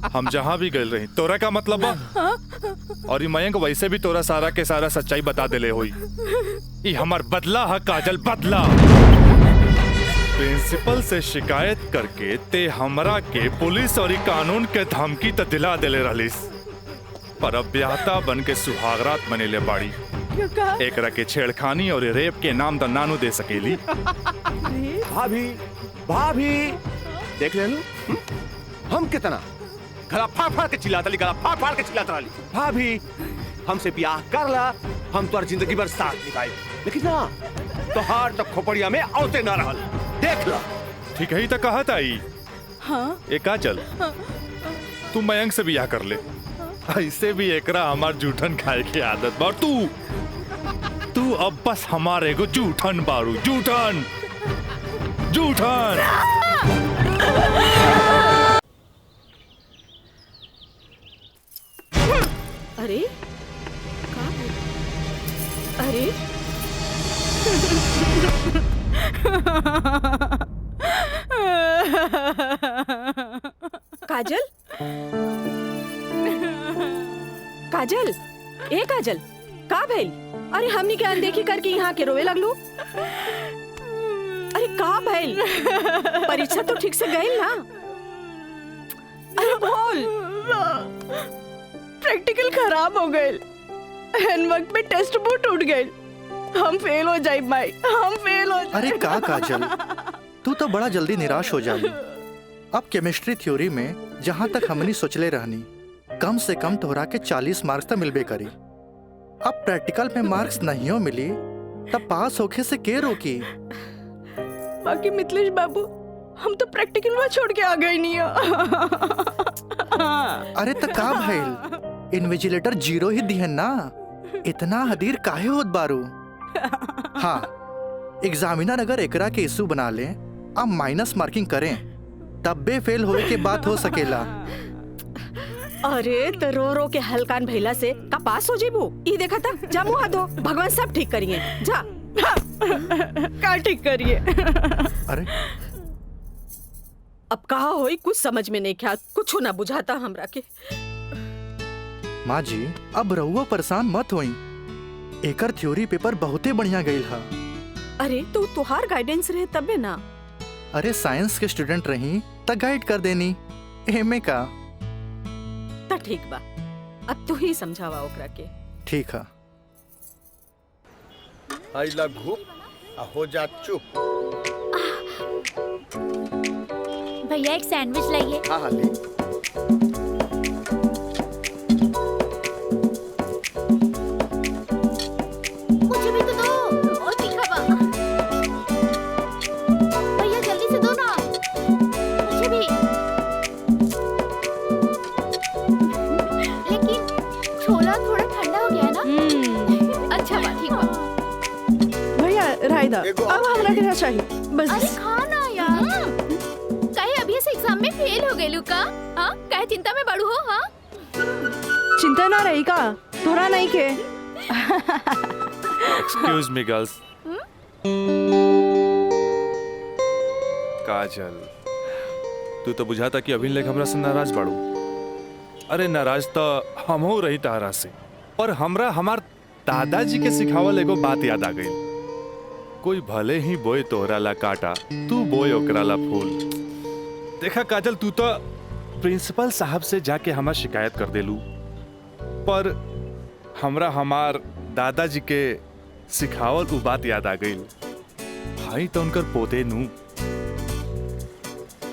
हम जहाँ भी गए रही तोरा का मतलब बा। और ये मयंक वैसे भी तोरा सारा के सारा सच्चाई बता देले होई। ये हमार बदला है काजल, बदला। प्रिंसिपल से शिकायत करके ते हमरा के पुलिस और कानून के धमकी तो दिला देले रहलिस, पर अब ब्याहता बन के सुहागरात बनेले बाड़ी। एकरा के छेड़खानी और रेप के नाम तो नानू दे सकेली। भाभी भाभी देख ले हम कितना गला फाड़ फाड़ के चिल्लाता ली, गला फाड़ फाड़ के चिल्लाता ली। भाभी हमसे ब्याह कर ला, हम तो जिंदगी भर साथ निभाए, लेकिन ना तोहार तो खोपड़िया में औते ना रहल। देख ला ठीक है ही तो कहत आई। हाँ? ए काजल तू मयंक से ब्याह कर ले, ऐसे भी एकरा हमार जूठन खाए की आदत बा। और तू अब बस हमारे को जूठन बारू, जूठन जूठन। अरे अरे काजल, काजल, ए काजल, का भइल? अरे हमनी के अनदेखी करके यहाँ के रोवे लगलू। अरे का भइल? परीक्षा तो ठीक से गई ना? अरे बोल। प्रैक्टिकल खराब हो गए, एन वक्त में टेस्ट बुक टूट गए, हम फेल हो जाए भाई, हम फेल हो जाए। अरे का काजल, तू तो बड़ा जल्दी निराश हो जाई। अब केमिस्ट्री थ्योरी में जहाँ तक हमनी सोचले रहनी, कम से कम तोहरा के 40 मार्क्स तो मिलबे करी। अब प्रैक्टिकल में मार्क्स नहीं हो मिली तब पास होके से के रोकी? बाकी मिथिलेश बाबू, हम तो प्रैक्टिकल में छोड़ के आ गए नहीं। अरे तो का भइल, इन्विजिलेटर 0 ही दिहन ना, इतना हदीर काहे होत बारू? हाँ, एग्जामिनर अगर एकरा के इशू बना ले, अब माइनस मार्किंग करें, तब बे फेल होए के बात हो सकेला। अरे तो रो रो के हल्कान भैला से का पास हो जेबू? ये देखा था, जा मुँह धो, भगवान सब ठीक करिए। जा का ठीक करिए। अरे अब कहा होई कुछ समझ में नहीं क्या, कुछ ना बुझाता हमरा के। माँ जी अब रहुआ परेशान मत होई, एकर थ्योरी पेपर बहुते बढ़िया गईल हा। अरे तो तुहार गाइडेंस रहे तबे ना। अरे साइंस के स्टूडेंट रही त गाइड कर देनी, एमे का। त ठीक बा, अब तू ही समझावा ओकरा के। ठीक है। आई लघु हो जा चुप। भैया एक सैंडविच लाइए। हाँ हाँ ले। मुझे भी तो दो, और तीखा बा। भैया जल्दी से दो ना, मुझे भी। लेकिन छोला थोड़ा ठंडा हो गया है ना? अच्छा बा, ठीक बा। भैया रायदा, अब हमरा के चाहिए बस। अरे खाना यार, कहे अभी से एग्जाम में फेल हो गए लुका? हाँ, कहे चिंता में बड़ू हो? हाँ, चिंता ना रही का, तोरा नहीं के। Excuse me girls. काजल, तू तो बुझाता कि अभी लेक हमरा से नाराज बाड़ू। अरे नाराज तो हम हो रही तारा से, पर हमरा हमार दादाजी के सिखावल एगो बात याद आ गई। कोई भले ही बोए तोहरा ला काटा, तू बोए ओकरा ला फूल। देखा काजल, तू तो प्रिंसिपल साहब से जाके हमार शिकायत कर देलू, पर हमरा हमार दादाजी के सिखावल उ बात याद आ गई। भाई तो उनकर पोते नू,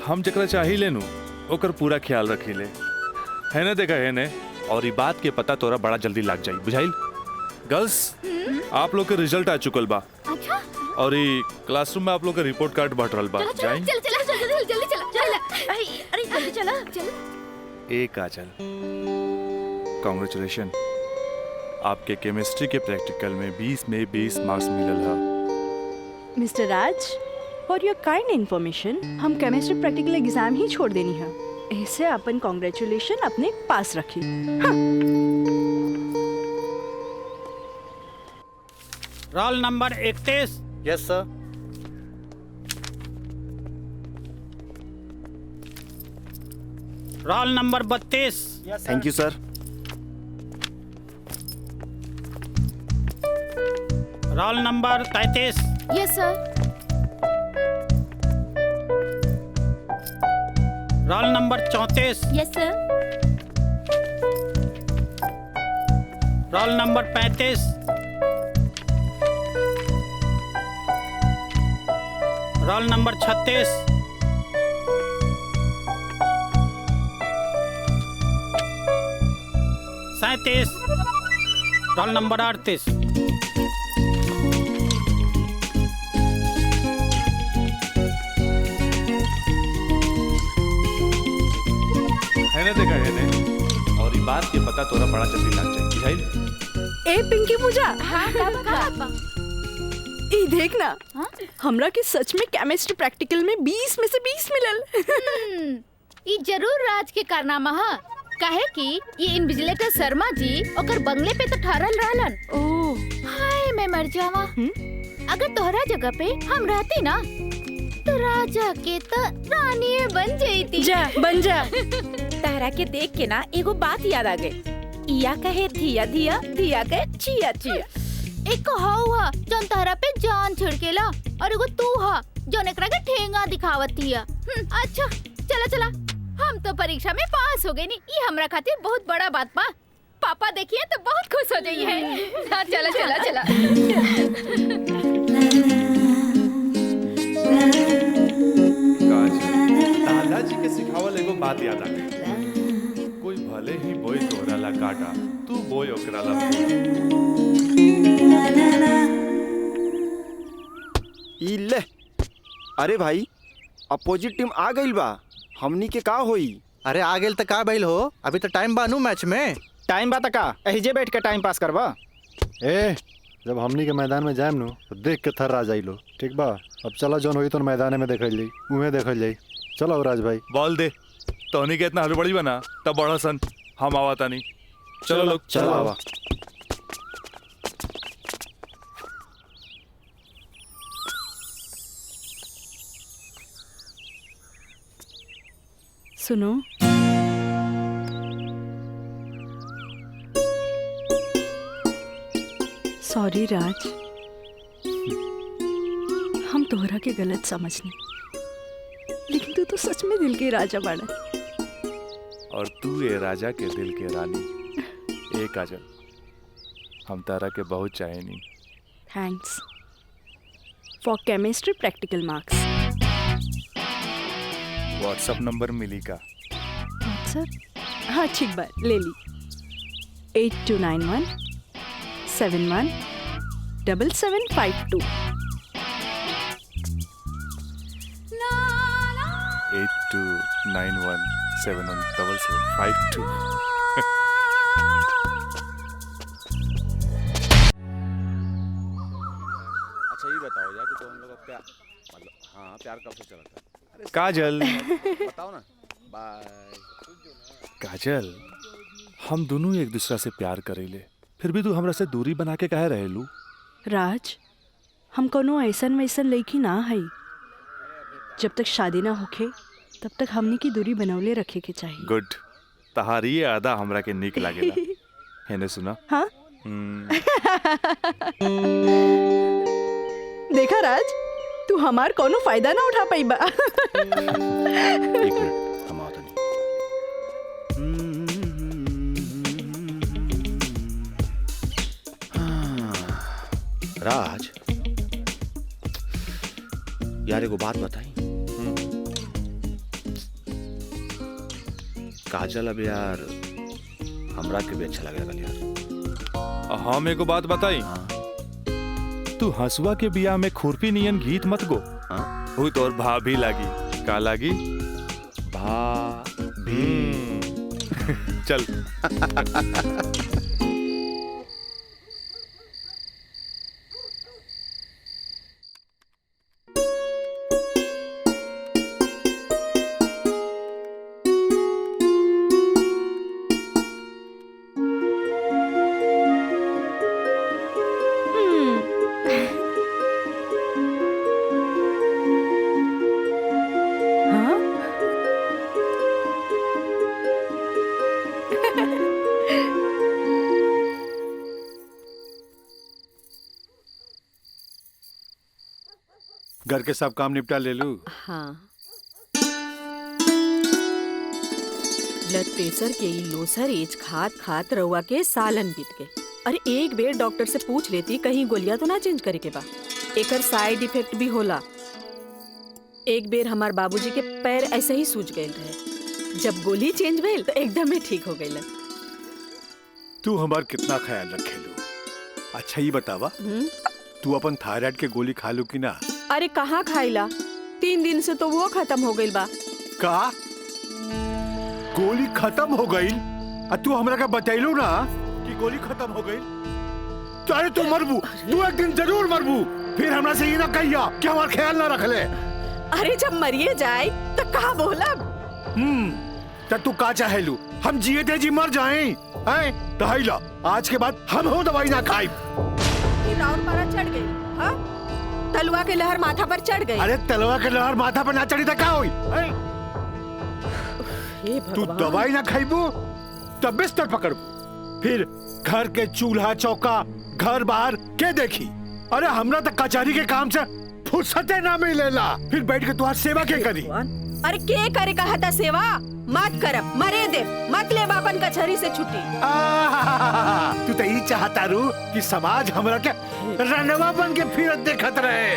हम जकरा चाही लेनू ओकर पूरा ख्याल रखी ले, है ना? देखा है ने, और ये बात के पता तोरा बड़ा जल्दी लग जाई, बुझाइल? गर्ल्स, आप लोग के रिजल्ट आ चुकल बा। अच्छा। और ये क्लासरूम में आप लोग का रिपोर्ट कार्ड बट रहल बा। जाई चल चल चल जल्दी चला। अरे जल्दी चला चल। ए काजल, कांग्रेचुलेशन, आपके केमिस्ट्री के प्रैक्टिकल में 20 में 20 मार्क्स मिलल है। Mister Raj, for your kind information, हम केमिस्ट्री प्रैक्टिकल एग्जाम ही छोड़ देनी है, ऐसे अपन कांग्रेचुलेशन अपने पास रखी। Roll number 31। Yes sir. Roll number 32। Thank you sir. Roll number 33। Yes sir. Roll number 34। Yes sir. Roll number 35। Roll number 36। Roll number 38। है ना, देखा है ने, और ये बात के पता तोरा बड़ा जल्दी लग जाए, बुझाइल? ए पिंकी पूजा, हाँ का ई देख ना, हाँ? हमरा के सच में केमिस्ट्री प्रैक्टिकल में 20 में से 20 मिलल। ई जरूर राज के कारनामा है। काहे कि ये इन्विजिलेटर शर्मा जी ओकर बंगले पे तो ठहरल रहलन। ओह, हाय मैं मर जावा। अगर तोहरा जगह पे हम रहती ना तो राजा के तो रानी बन जाती। जा बन जा। तारा के देख के ना एगो बात याद आ गई। इया कहे धिया धिया, धिया कहे चिया चिया। एक हुआ जौन तोहरा पे जान छिड़केला और एगो तू हा जौन एकरा के ठेंगा दिखावत हिया। अच्छा चला चला, हम तो परीक्षा में पास हो गए नी, ये हमरा खातिर बहुत बड़ा बात बा। पापा देखिए तो बहुत खुश हो जाइए हैं। हाँ चला चला चला। दादाजी के सिखावल एगो बात याद आ गई। कोई भले ही बोई तोहरा ला काटा, तू बोई ओकरा ला फूल। ई ले, अरे भाई अपोजिट टीम आ गइल बा, हमनी के का होई? अरे आ गेल त का भइल हो, अभी तो टाइम बानू मैच में। टाइम बा त का एहिजे बैठ के टाइम पास करबा? ए जब हमनी के मैदान में जाएम नु तो देख के थर्रा जाइलो, ठीक बा? अब चला जौन होई तो मैदान में देखल जाई, उहे देखल जाई। चलो राज भाई बॉल दे। तोहनी के इतना हड़बड़ी बना तब बड़ा सन, हम आवाता नहीं। चलो लोग चलो आवा। सुनो, सॉरी राज, हम तोहरा के गलत समझनी, लेकिन तू तो सच में दिल के राजा बाड़ा। और तू ये राजा के दिल के रानी। ए काजल, हम तारा के बहुत चाहेनी। Thanks for chemistry practical marks. WhatsApp number मिली का? व्हाट्सएप? हाँ ठीक बा, ले ली। 8291 71 7752। 8291717752। अच्छा ये बताओ यार कि तो हम लोग अब प्यार, मतलब हाँ प्यार कब से चला था? काजल बताओ ना। बाय। काजल, हम दोनों एक दूसरा से प्यार करेले, फिर भी तू हमरा से दूरी बना के काहे रहेलू? राज, हम कोनो ऐसन वैसन लड़की ना है। जब तक शादी ना होखे तब तक हमनी की दूरी बनौले रखे के चाहिए। गुड, तहारी ये आदा हमरा के नीक लागेला। हेने सुना? हाँ? देखा राज, तू हमार कोनो फायदा ना उठा पाई बा। एक मिनट, हम आओ तनी। राज यार एगो बात बताई। काजल अब यार हमरा के भी अच्छा लगेगा यार। हम एगो बात बताई। तू हंसुआ के बिया में खुरपी नियन गीत मत गो। वो तोर भाभी लागी। का लागी? भाभी। चल। घर के सब काम निपटा ले लू। हाँ, ब्लड प्रेशर के ई लो सर एज खात खात रउआ के सालन बीत गए। अरे एक बेर डॉक्टर से पूछ लेती कहीं गोलियां तो ना चेंज करे के बा। एकर साइड इफेक्ट भी होला। एक बेर हमार बाबूजी के पैर ऐसे ही सूज गए रहे, जब गोली चेंज भइल तो एकदम ही ठीक हो गइल। तू हमार कितना ख्याल रखेलू। अच्छा ये बतावा, तू अपन थायराइड के गोली खा लू कि ना? अरे कहाँ खाइला, 3 दिन से तो वो खत्म हो गइल बा। का गोली खत्म हो गई? तू हमरा का बतैलू ना कि गोली खत्म हो गई। अरे तू मरबू, तू एक दिन जरूर मरबू। फिर हमरा से ये ना कहिया कि हमार ख्याल ना रख ले। अरे जब मरिए जाए तो कहा बोला। तब तू का चाहेलू, हम जिए थे जी मर जाएं? हैं? दहाइला, आज के बाद हम हो दवाई ना खाई। और मारा चढ़ गई। हाँ? तलवा के लहर माथा पर चढ़ गई। अरे तलवा के लहर माथा पर ना चढ़ी तो क्या हुई? तू दवाई ना खाईबू तब बिस्तर पकड़बू। फिर घर के चूल्हा चौका घर बाहर के देखी। अरे हमरा तो कचहरी के काम से फुर्सते ना मिलेला। फिर बैठ के तुम्हारी सेवा के करी। अरे के करे कहा था सेवा? मत करब, मरे दे, मत ले बापन कचहरी से छुट्टी। तू तो यही चाहता रू कि समाज हमरा के रनवा बन के फिरत देखत रहे।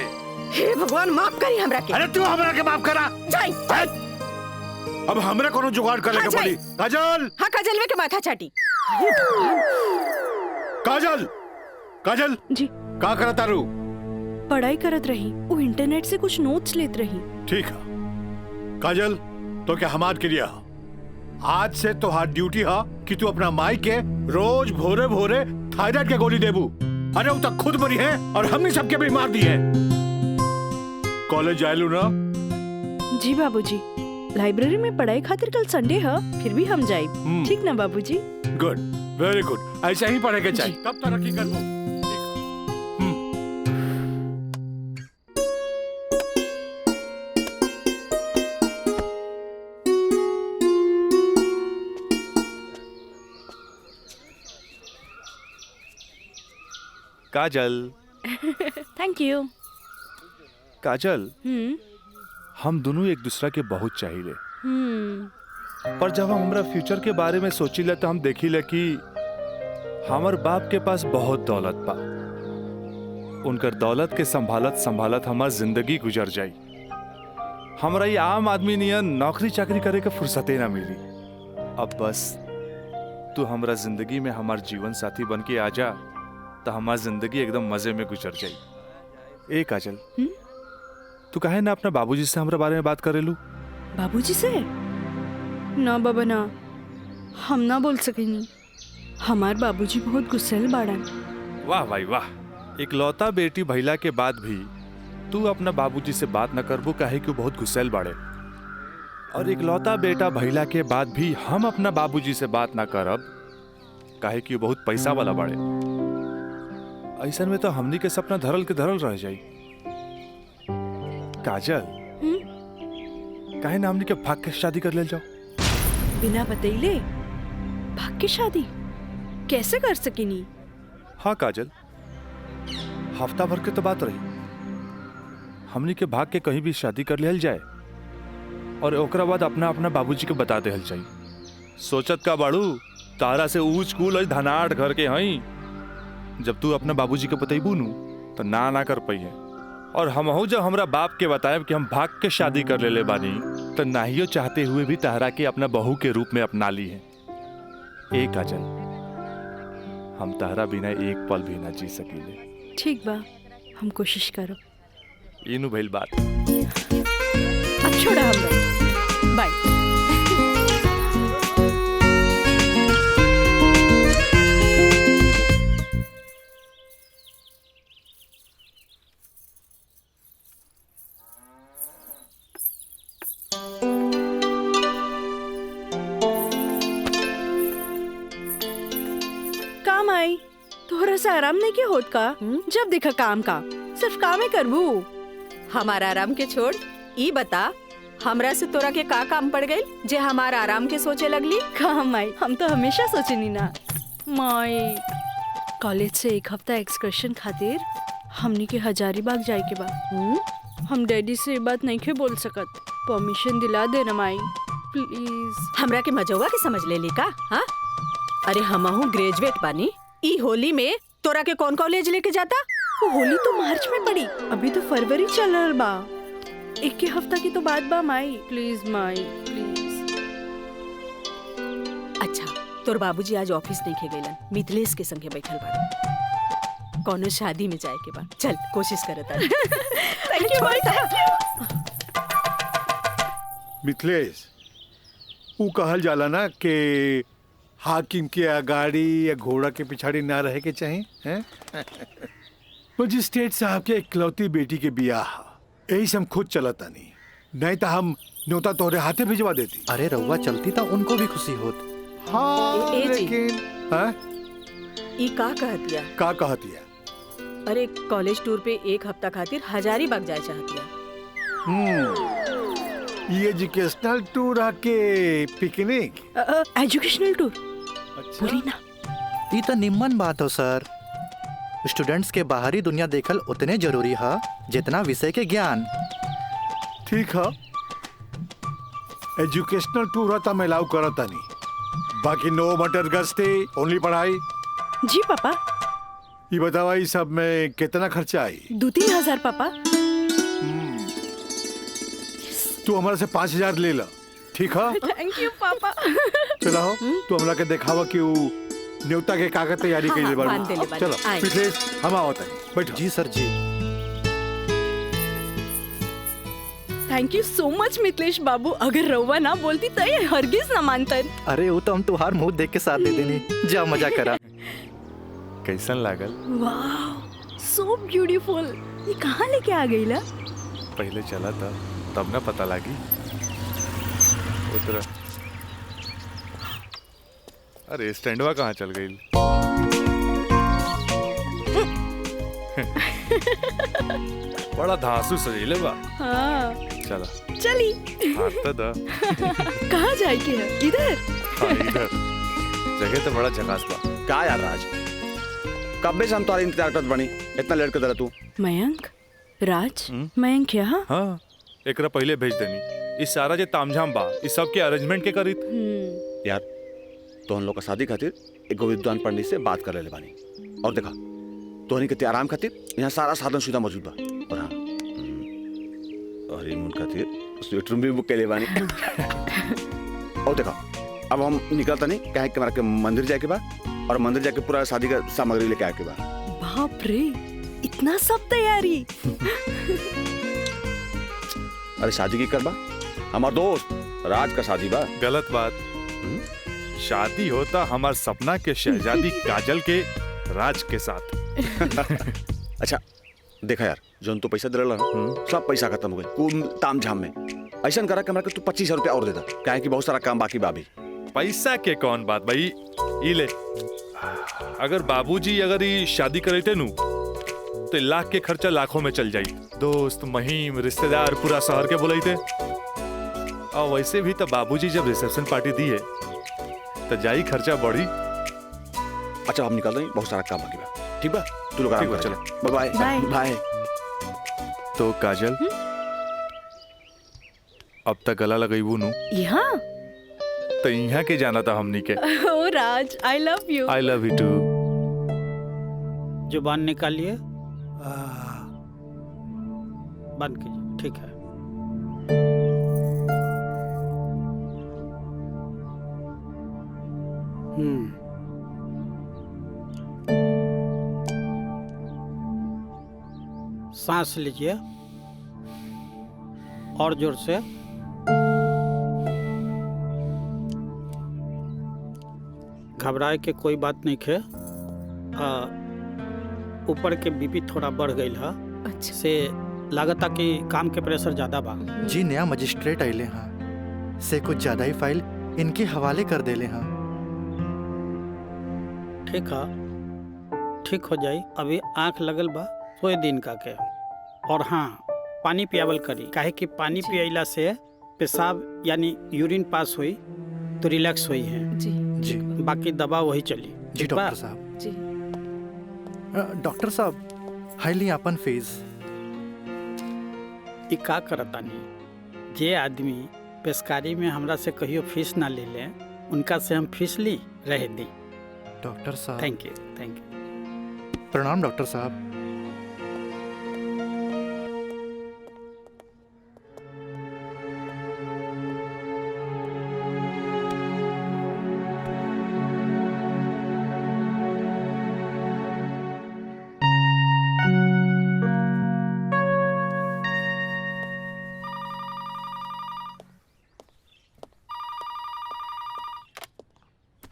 हे भगवान माफ करी हमरा के। अरे तू हमरा के माफ करा। जाई। अब हमरा कोनो जुगाड़ करे के पड़ी। काजल। हाँ काजल के माथा चाटी। काजल, काजल जी का करता रू? पढ़ाई करत रही, वो इंटरनेट से कुछ नोट्स लेत रही। ठीक है काजल, तो क्या हमार क्रिया आज से तो हाथ ड्यूटी है कि तू अपना माई के रोज भोरे भोरे थायराइड के गोली देबू। अरे वो तक खुद मरी है और हमने सबके भी मार दी है। कॉलेज जायलू ना? जी बाबूजी, लाइब्रेरी में पढ़ाई खातिर कल संडे है, फिर भी हम जाए। ठीक ना बाबूजी? Good, very good. ऐसा ही पढ़े के चाहिए, तब तरक्की करबू। काजल। Thank you. काजल, हम दोनों एक दूसरा के बहुत चाहिए। पर जब हम हमरा फ्यूचर के बारे में सोचिले तो हम देखिले कि हमार बाप के पास बहुत दौलत बा। उनकर दौलत के संभालत संभालत हमार जिंदगी गुजर जाई। हमरा ये आम आदमी नियन नौकरी चाकरी करे के फुर्सते ना मिली। अब बस तू हमरा जिंदगी में हमार जीवन साथी बन के आ जा तो हमारी जिंदगी एकदम मजे में गुजर जाई। ए काजल, तू काहे ना अपना बाबूजी से हमरा बारे में बात करेलू? बाबूजी से? ना बाबा ना, हम ना बोल सकेनी। हमार बाबूजी बहुत गुस्सेल बाड़न। वाह भाई वाह, इकलौता बेटी भैला के बाद भी तू अपना बाबूजी से बात न करबू काहे कि बहुत गुस्सेल बाड़े। और इकलौता बेटा भैला के बाद भी हम अपना बाबूजी से बात ना करब काहे कि बहुत पैसा वाला बाड़े। ऐसा में तो हमनी के सपना धरल के धरल रह जाई। काजल, काहे ना हमनी के भाग के शादी कर ले जाओ? बिना बतैले भाग के शादी कैसे कर सकेनी? हाँ काजल, हफ्ता भर के तो बात रही। हमनी के भाग के कहीं भी शादी कर लेल जाए और ओकरा बाद अपना अपना बाबूजी के बता देहल जाई। सोचत का बाड़ू, तारा से ऊंच कूल और धनाट घर के हई। जब तू अपना बाबूजी के बतैबू नु तो ना कर पाई है। और हमहू जब हमरा बाप के बताएब कि हम भाग के शादी कर ले बानी तो नाहियो चाहते हुए भी तहरा के अपना बहू के रूप में अपना ली है। ए काजल, हम तहरा बिना एक पल भी ना जी सकीले। ठीक बा, हम कोशिश करो। इनु भइल बात। अब छोड़ा हम बाय। काम आई थोड़ा सा आराम नहीं किया होत का? जब देखा काम का सिर्फ काम ही करबू। हमारा आराम के छोड़, ई बता हमरा से तोरा के का काम पड़ गई जे हमारा आराम के सोचे लगली? काम आई, हम तो हमेशा सोचनी ना माई। कॉलेज से एक हफ्ता एक्सकर्शन खातिर हमनी के हजारीबाग जाए के बा। हम डैडी से ये बात नहीं के बोल सकत। परमिशन दिला दे ना माई प्लीज। हमरा के मजौवा के समझ ले ली का? हाँ, अरे हमहू ग्रेजुएट बानी। ई होली में तोरा के कौन कॉलेज लेके जाता? वो होली तो मार्च में पड़ी, अभी तो फरवरी चल रहा बा। एक हफ्ता की तो बात बा माई, प्लीज माई प्लीज। अच्छा, तोर बाबूजी आज ऑफिस नहीं खे गइलन, मिथिलेश के संगे बैठल बाड़े। कौनो शादी में जाए के बा, चल कोशिश करत आनी। Thank you Mai, thank you. Mithilesh, वो कहल जाला ना कि हाकिम के अगाड़ी या घोड़ा के पिछाड़ी ना रहे के चाहिए हैं? मजिस्ट्रेट साहब के इकलौती बेटी के बियाह, यही से हम खुद चलता नहीं तो हम न्योता तोहरे हाथे भिजवा देती। अरे रउआ चलती तो उनको भी खुशी होत। हाँ ए जी। लेकिन हाँ? ई का कहतिया? का कहतिया? अरे कॉलेज टूर पे एक हफ्ता खातिर हजारीबाग जाए चाहतिया। ये एजुकेशनल टूर आके पिकनिक? एजुकेशनल टूर अच्छा। बोली ना। ई तो निम्मन बात हो सर। स्टूडेंट्स के बाहरी दुनिया देखल उतने जरूरी है जितना विषय के ज्ञान। ठीक है, एजुकेशनल टूर है तो मैं अलाउ करता नहीं, बाकी नो मटर गस्ती, ओनली पढ़ाई। जी पापा। ये बतावा ये सब में कितना खर्चा आई? 2-3 हजार पापा। तू हमारे से 5,000 ले ला, ठीक है? थैंक यू पापा। चला हो, तू हमला के दिखावा कि वो न्योता के कागज तैयारी के लिए बांध देले बानी। चलो आए। मिथिलेश, हम आवत हैं, बैठो। जी सर जी। Thank you so much Mithilesh बाबू, अगर रउआ ना बोलती तो ये हरगिज ना मानतन। अरे वो तो हम तुहार मुंह देख के साथ दे देनी। जा मजा करा। कैसन लागल? वाह सो ब्यूटीफुल। ये कहाँ लेके आ गई ला? पहले चला था तब ना पता लगी। उतरा। अरे स्टैंडवा कहाँ चल गई? बड़ा धांसू सजीले बा। हाँ चला चली। हाथ तो दा। कहाँ जाए के है? इधर। हाँ, इधर जगह तो बड़ा झकास बा। का यार राज, कब से हम तुम्हारे इंतजार करत बनी, इतना लेट कर तू? मयंक, राज, मयंक यहाँ? हाँ, एकरा पहले भेज देनी। इस सारा जे तामझाम बा, इस सब के अरेंजमेंट के करी। यार तो हम लोग का शादी खातिर एक विद्वान पंडित से बात कर ले बानी, और देखा तोहनी के आराम खातिर यहाँ सारा साधन सुविधा मौजूद बा। और हाँ, हनीमून खातिर स्वीट रूम भी बुक कर ले बानी। और देखा अब हम निकलता नहीं, कहे कि हमारा के मंदिर जाके बा, और मंदिर जाके पूरा शादी का सामग्री लेके आके बा। बाप रे, इतना सब तैयारी। अरे शादी की करबा, हमार दोस्त राज का शादी बा। गलत बात। शादी होता हमार सपना के शहजादी काजल के राज के साथ। अच्छा देखा यार, जो तो पैसा दिला ना, सब पैसा खत्म हो गए कुल ताम झाम में। ऐसा करा कि हमरा के तू 25,000 रुपया और दे दा, काहे कि बहुत सारा काम बाकी बा अभी। पैसा के कौन बात भाई, ई ले। अगर बाबूजी अगर ये शादी करे थे नु तो लाख के खर्चा लाखों में चल जाई। दोस्त महिम रिश्तेदार पूरा शहर के बुलाई थे। और वैसे भी तो बाबूजी जब रिसेप्शन पार्टी दी है तो जाई खर्चा बढ़ी। अच्छा हम निकल रहे हैं, बहुत सारा काम बाकी बा। ठीक बा, तू लोग आराम कर। चलो बाय बाय बाय। तो काजल, अब तक गला लगाई नु यहाँ तो यहाँ के जाना था हमनी के। ओ Raj, I love you. I love you too. जुबान निकालिए, बंद कीजिए, ठीक है। सांस लीजिए और जोर से। घबराए के कोई बात नहीं है। ऊपर के बीपी थोड़ा बढ़ गई है। अच्छा। से लागता कि काम के प्रेशर ज्यादा बा। जी नया मजिस्ट्रेट आइले हाँ, से कुछ ज्यादा ही फाइल इनके हवाले कर देले हाँ। ठीक है, ठीक हो जाई। अभी आंख लगल बा, सोए दिन का के। और हाँ, पानी पियावल करी, काहे कि पानी पियला से पेशाब यानी यूरिन पास हुई तो रिलैक्स हुई है। जी जी बाकी दवा वही चली। जी डॉक्टर साहब। जी डॉक्टर साहब, हाईली अपन फीस। ई का करतानी, जे आदमी पेशकारी में हमरा से कहियो फीस ना ले ले, उनका से हम फीस ली रह दी। डॉक्टर साहब। Thank you. प्रणाम डॉक्टर साहब।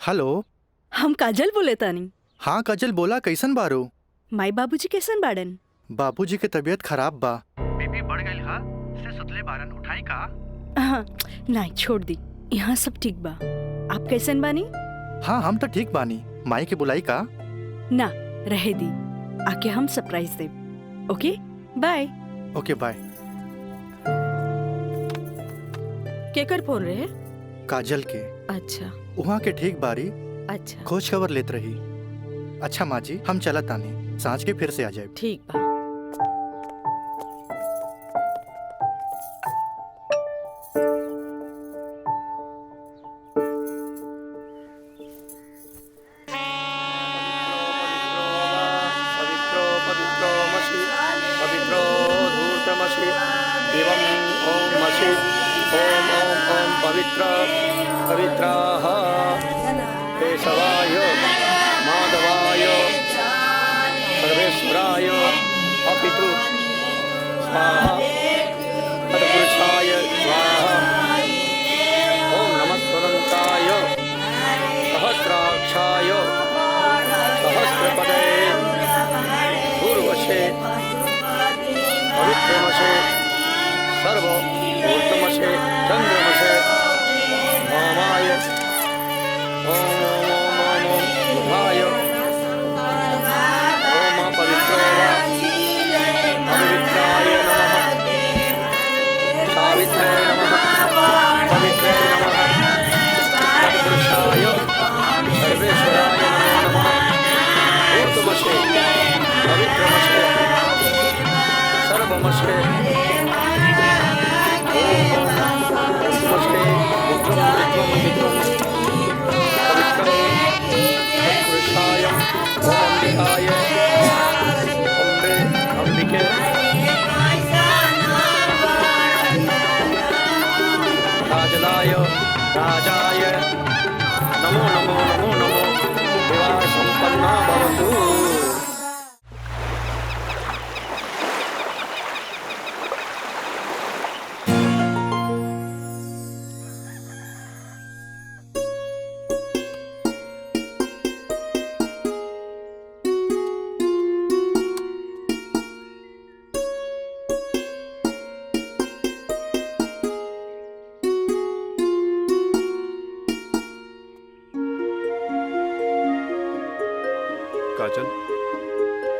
हेलो, हम काजल बोले तानी। हाँ काजल बोला, कैसन बारू? माई बाबूजी कैसन बाड़न? बाबूजी के तबीयत खराब बा। बीपी बढ़ गई हा, से सुतले बारन, उठाई का? हाँ, नहीं छोड़ दी, यहाँ सब ठीक बा। आप कैसन बानी? हाँ हम तो ठीक बानी। माई के बुलाई का? ना, रहे दी, आके हम सरप्राइज दे। Okay bye. Okay bye. केकर फोन रहे? काजल के। अच्छा। वहाँ के ठीक बारी। अच्छा। खोज खबर लेत रही। अच्छा माँ जी, हम चलत तानी, सांझ के फिर से आ जाए। ठीक बा। पवित्राः केशवाय माधवाय सर्वेश्वराय अपितु स्वाहा तत्पुरुषाय स्वाहा। ओम नमः स्वदन्ताय सहस्राक्षाय सहस्रपदे पूर्वशे पवित्रमशे सर्व ऊर्ध्वमशे चन्द्रमशे ओमाय ओम ओम ओम ओम ओम बुधाय ओम पवित्रो वा पवित्राय नमः सावित्रे नमः पवित्रे नमः तत्पुरुषाय सर्वेश्वराय नमः ऊर्ध्वमशे पवित्रमशे सर्वमशे राजलाय राजाय नमो नमो नमो नमो विवाह संपन्ना भवतु। काजल,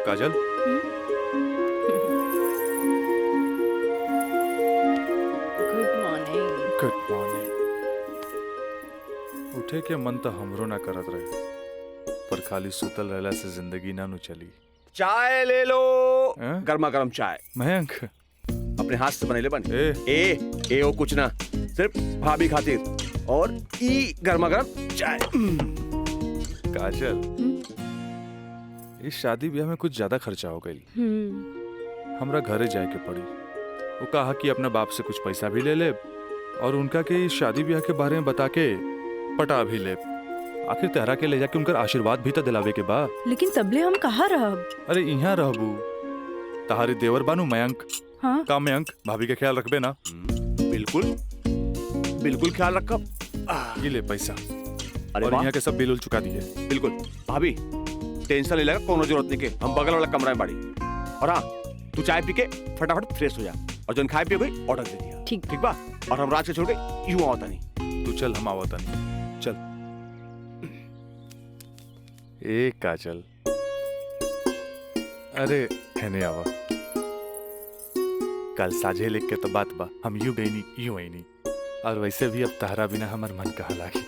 काजल, गुड मॉर्निंग। Good morning. उठे के मन तो हमरो ना करत रहे, पर खाली सुतल रहला से जिंदगी ना नु चली। चाय ले लो। गर्मा गर्म चाय। मयंक, अपने हाथ से बनेले बन। ए ओ कुछ ना, सिर्फ भाभी खातिर। और ई गर्मा गर्म चाय। काजल, इस शादी ब्याह में कुछ ज्यादा खर्चा हो गई। हमरा घरे जाए के पड़ी। वो कहा कि अपने बाप से कुछ पैसा भी ले ले और उनका के इस शादी ब्याह के बारे में बता के पटा भी ले। आखिर तेहरा के ले जाके उनका आशीर्वाद भी तो दिलावे के बा। लेकिन तबले हम कहाँ रहब? अरे यहाँ रहबू, तहारी देवर बानू मयंक। हाँ? का मयंक, भाभी का ख्याल रखबे ना? बिल्कुल बिल्कुल ख्याल रखब। ये ले पैसा। अरे और यहाँ के सब बिल उल चुका दिए। बिल्कुल भाभी, टेंशन ले लगा, कोनो जरूरत नहीं के। हम बगल वाला कमरा में बाड़ी। और हाँ, तू चाय पी के फटाफट फ्रेश हो जा और जो खाए पिए गई ऑर्डर दे दिया। ठीक ठीक बा। और हम रात के छोड़ के यूं आवता नहीं। तू चल, हम आवता नहीं। चल। ए काजल, अरे हैने आवा। कल साझे लिख के तो बात बा, हम यूं गई नहीं यूं आई नहीं। और वैसे भी अब तहरा बिना हमार मन कहा लागी।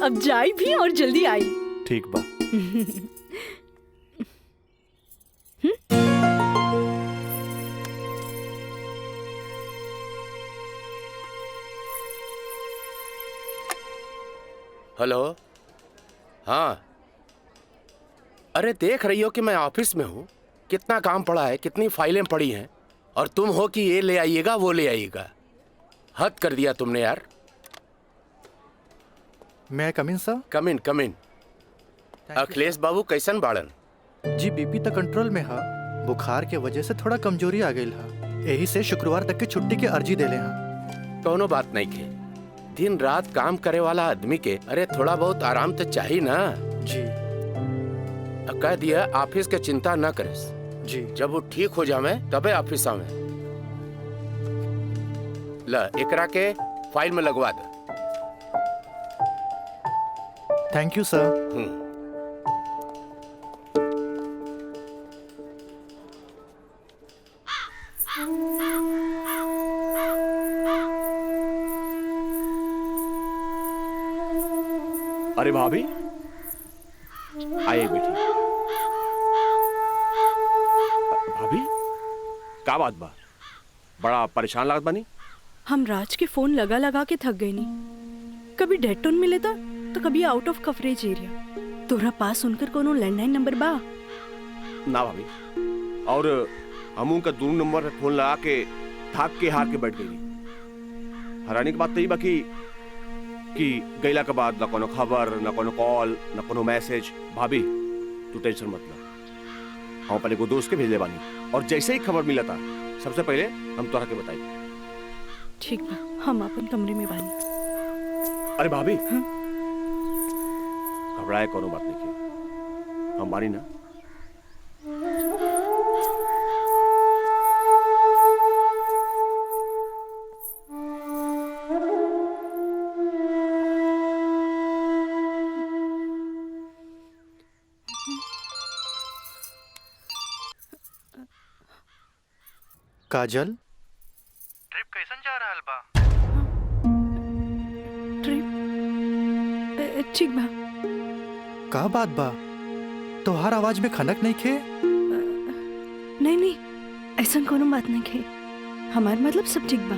अब जाई भी और जल्दी आई। ठीक बा। हेलो। हाँ, अरे देख रही हो कि मैं ऑफिस में हूँ, कितना काम पड़ा है, कितनी फाइलें पड़ी हैं, और तुम हो कि ये ले आइएगा वो ले आइएगा। हद कर दिया तुमने यार। मैं कम इन सर? कम इन। अखिलेश बाबू कैसन बाड़न? जी बीपी तो कंट्रोल में हा, बुखार के वजह से थोड़ा कमजोरी आ गई हा, यही से शुक्रवार तक की छुट्टी की अर्जी दे ले हा। कोनो बात नहीं के, दिन रात काम करे वाला आदमी के अरे थोड़ा बहुत आराम तो चाहिए ना। जी कह दिया ऑफिस के चिंता न करे जी, जब वो ठीक हो जावे तबे ऑफिस आवे। ला एकरा के फाइल में लगवा दे। थैंक यू सर। अरे भाभी आइए बेटी। भाभी क्या बात बा, बड़ा परेशान लागत बानी? हम राज के फोन लगा लगा के थक गए नहीं, कभी डेड टोन मिले था तो कभी आउट ऑफ कवरेज एरिया। तोरा पास उनकर कोनो लैंडलाइन नंबर बा? ना भाभी, और हम उनका दूर नंबर फोन लगा के थक के हार के बैठ गई। हैरानी की बात तो ये बाकी कि गईला के बाद ना कोनो खबर, ना कोनो कॉल, ना कोनो मैसेज। भाभी तू टेंशन मत ले, हम अपने को दोस्त के भेजले बानी, और जैसे ही खबर मिला था सबसे पहले हम तोरा के बताई। ठीक बा, हम अपन कमरे में बानी। अरे भाभी घबराए कोनो बात नहीं की, हम बानी ना। काजल, ट्रिप कैसन जा रहल बा? ट्रिप ठीक बा। का बात बा, तोहार आवाज में खनक नहीं खे? नहीं, ऐसा कोनो बात नहीं खे, हमार मतलब सब ठीक बा।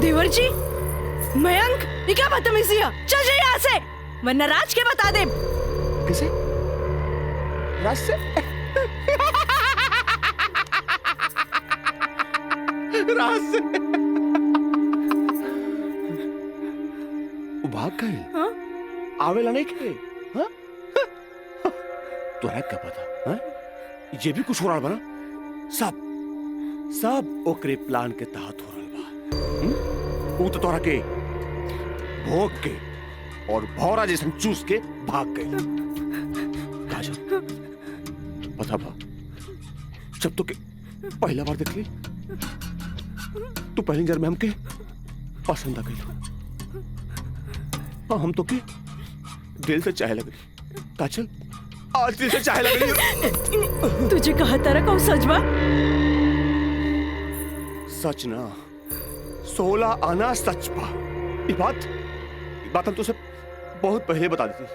देवर जी, मयंक, ये क्या बदतमीजी है? चल जाइए यहाँ से, वरना राज के बता दे। किसे? राज से? राज से? भाग गए? हाँ? आवेला नहीं खे? हाँ? तोरा क्या पता? हाँ? ये भी कुछ हो रहा बना? सब ओकरे प्लान के तहत हो रहा बा। वो तो तोरा के भोग के और भौरा जैसे चूस के भाग गए। काजल, पता बा, जब तो के पहला बार देख ली तो पहली नजर में हमके पसंद आ गई, और हम तो के दिल से चाहे लगे। काजल, आज दिल से चाहे लगे। तुझे कहा तारा कौन सच बा? सच ना, 16 आना सच बा। ये बात हम तुझे बहुत पहले बता दी थी,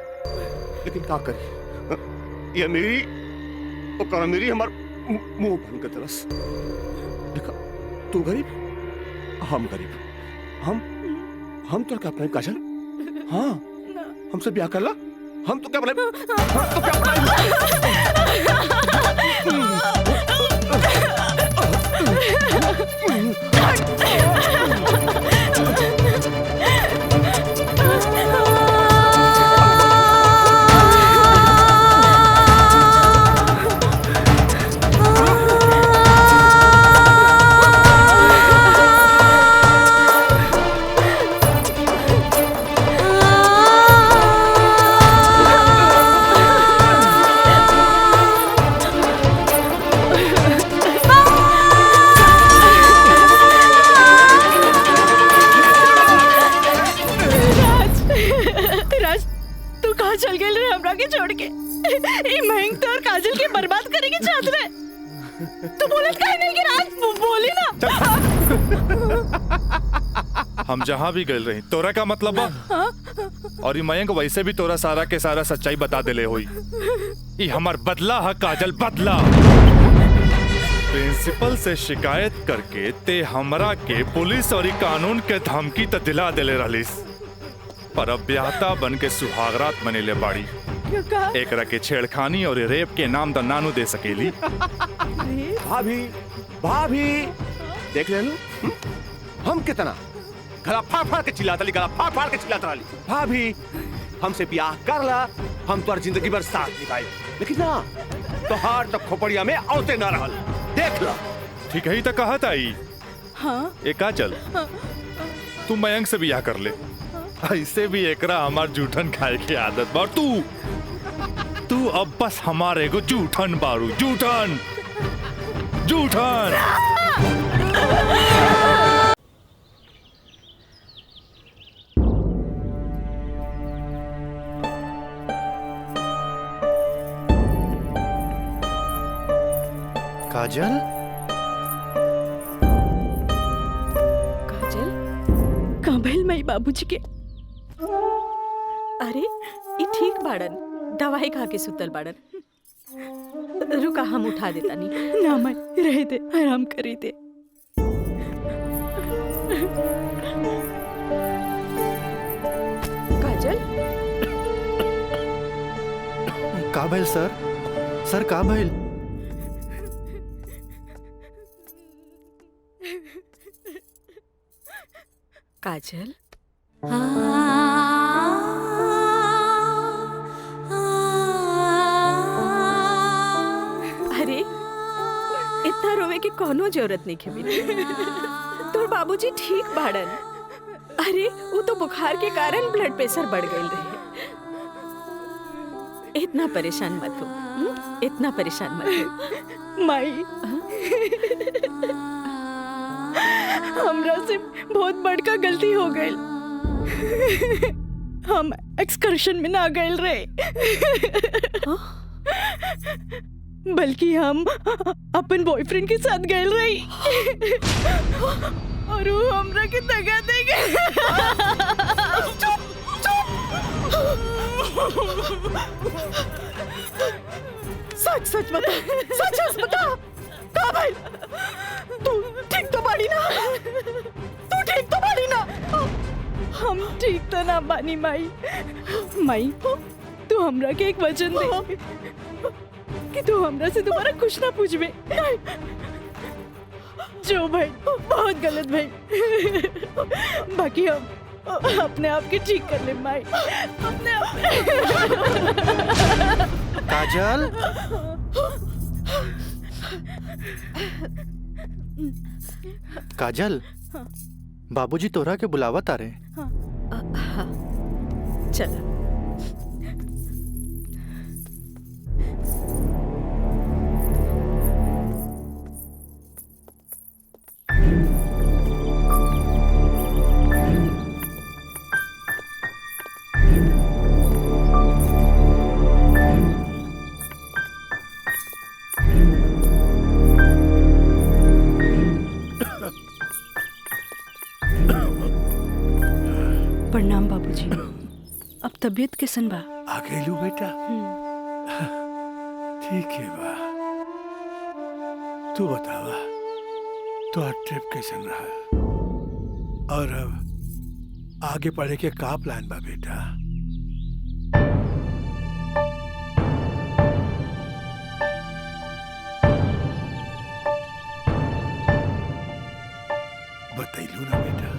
लेकिन क्या करी, ये मेरी और मेरी हमार मुंह बन के तरस। देखा, तू गरीब, हम गरीब, हम तो क्या अपने काजल? हाँ, हमसे ब्याह कर ला, हम तो क्या बने, हम तो क्या चल गए रे हमरा के छोड़ के। ई महंग तो और काजल के बर्बाद करेंगे चाहत रहे। तू बोलत काहे नहीं कि राज बोली ना। हम जहाँ भी गए रही तोरा का मतलब बा? और ये मयंक वैसे भी तोरा सारा के सारा सच्चाई बता देले होई। ये हमार बदला है काजल, बदला। प्रिंसिपल से शिकायत करके ते हमरा के पुलिस और कानून के धमकी तो दिला देले रहलिस, पर अब ब्याहता बन के सुहागरात मनेले बाड़ी। एकरा के छेड़खानी और रेप के नाम तो नानू दे सकेली। भाभी भाभी देख ले हम कितना गला फाड़ के चिल्लाता ली, गला फाड़ के चिल्लाता रही। भाभी हमसे ब्याह कर ला, हम तो जिंदगी भर साथ निभाए, लेकिन ना तोहार तो खोपड़िया में औते ना रहल। देख ला ठीक है, तो कहा ताई। हाँ? एक काजल तू मयंक से ब्याह कर ले, ऐसे भी एकरा हमार जूठन खाए की आदत बा। तू अब बस हमारे को जूठन बारू, जूठन जूठन। काजल काजल कहाँ भइल मई बाबूजी के? अरे ये ठीक बाड़न, दवाई खा के सुतल बाड़न। रुका हम उठा देता नहीं। ना मैं रह दे, आराम करी दे। काजल का भइल सर? सर का भइल? काजल अरे इतना रोवे की कोनो जरूरत नहीं खेबी। तोर बाबूजी ठीक बाड़न। अरे वो तो बुखार के कारण ब्लड प्रेशर बढ़ गई रहे। इतना परेशान मत हो, इतना परेशान मत हो। माई हमरा से बहुत बड़का गलती हो गई। हम एक्सकर्शन में ना गए रहे, बल्कि हम अपन बॉयफ्रेंड के साथ गए रही। और वो हमरा के दगा दे गए। सच सच बता, सच सच बता, का भाई तू ठीक तो बाड़ी ना? तू ठीक तो बाड़ी ना? हम ठीक तो ना बानी माई। माई तू हमरा के एक वचन दे कि तू हमरा से दोबारा कुछ ना पूछबे। जो भाई बहुत गलत भाई, बाकी हम अपने आप के ठीक कर ले माई, अपने आप। काजल काजल बाबूजी तोरा के बुलावत आ रहे। चल प्रणाम बाबूजी। अब तबीयत कैसन बा? आ गइलू बेटा? ठीक है बा। तू बतावा तो ट्रिप कैसन रहा, और अब आगे पढ़े के का प्लान बा बेटा? बतैलू ना बेटा?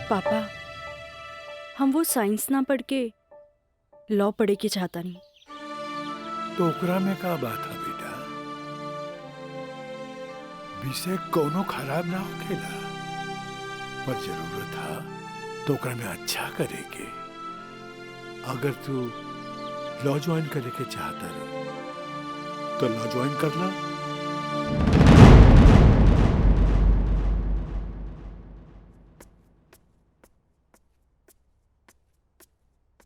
पापा हम वो साइंस ना पढ़ के लॉ पढ़े के चाहता नहीं। तो ओकरा में का बात है बेटा? विषय कोनो खराब ना होखेला, पर जरूरत है तो ओकरा में अच्छा करे के। अगर तू लॉ ज्वाइन करे के चाहता रहो तो लॉ ज्वाइन कर ला।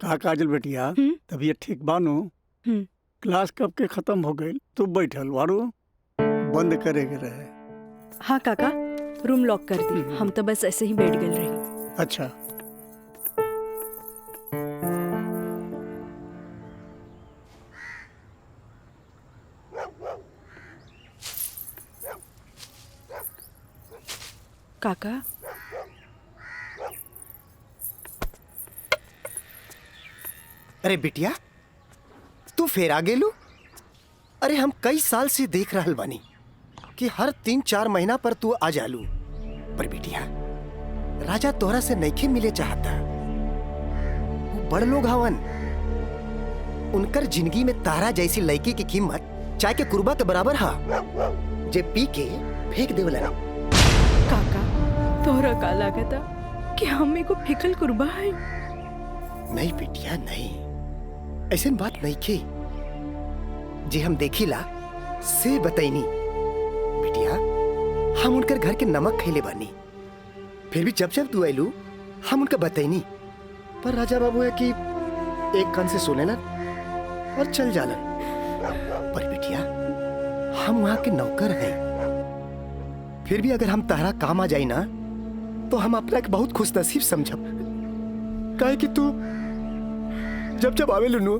का काजल बेटिया तबीयत ठीक बानो? क्लास कब के खत्म हो गई? तू बैठल वारू बंद करे के रहे। हाँ काका, रूम लॉक कर दी। हम तो बस ऐसे ही बैठ गए रही। अच्छा। काका अरे बिटिया तू फिर आ गेलू? अरे हम कई साल से देख रहल बानी कि हर 3-4 महीना पर तू आ जालू। पर बिटिया राजा तोहरा से नइखे मिले चाहता। वो बड़ लोग हवन, उनकर जिंदगी में तारा जैसी लड़की की कीमत चाय के कुर्बा के बराबर हा, जे पी के फेंक देवला। काका तोहरा का लागता कि हम को फिकल कुर्बा है? नहीं बिटिया नहीं, ऐसे बात नहीं के जे हम देखिला से बताइनी। बिटिया हम उनकर घर के नमक खैले बानी, फिर भी जब जब तू आयलू हम उनका बताइनी। पर राजा बाबू है कि एक कान से सुने ना और चल जालन। पर बिटिया हम वहां के नौकर हैं, फिर भी अगर हम तारा काम आ जाई ना तो हम अपना के बहुत खुश नसीब समझब। काहे कि तू जब जब आवे लुनू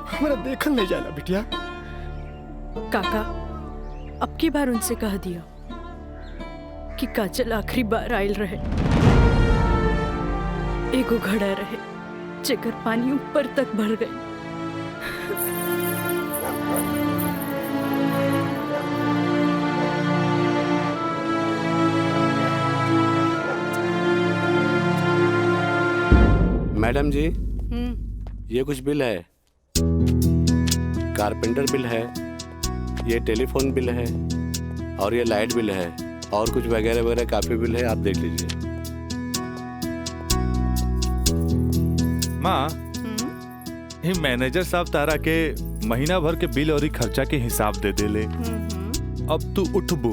हमारा देखल नहीं जाला। बिटिया काका अब की बार उनसे कह दिया कि काजल आखिरी बार आयल रहे, एगो घड़ा रहे जेकर पानी ऊपर तक भर गई। मैडम जी ये कुछ बिल है, कारपेंटर बिल है, ये टेलीफोन बिल है और ये लाइट बिल है और कुछ वगैरह वगैरह काफी बिल है, आप देख लीजिए। माँ ये मैनेजर साहब तारा के महीना भर के बिल और खर्चा के हिसाब दे देले। अब तू उठबू,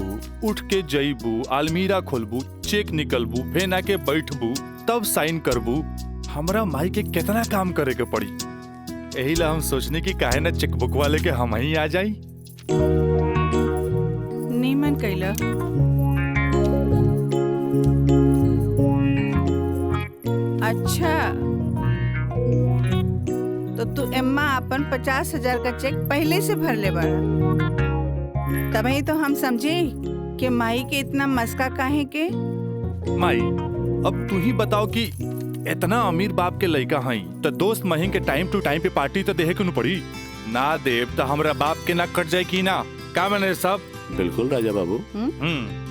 उठ के जईबू, अलमीरा खोलबू, चेक निकलबू, फेन आके बैठबू, तब साइन करबू। हमरा माई के कितना काम करे के पड़ी। यही ला हम सोचने की काहे ना चेकबुक वाले के हम ही आ जाई। नीमन कैला। अच्छा तो तू एम्मा अपन 50,000 का चेक पहले से भर ले बाड़ा, तभी तो हम समझे कि माई के इतना मस्का काहे के। माई अब तू ही बताओ कि इतना अमीर बाप के लड़का हई तो दोस्त महीन के टाइम टू टाइम पे पार्टी तो देहे क्यों पड़ी ना। देव तो हमरा बाप के ना कट जाए की ना का मैंने सब। बिल्कुल राजा बाबू।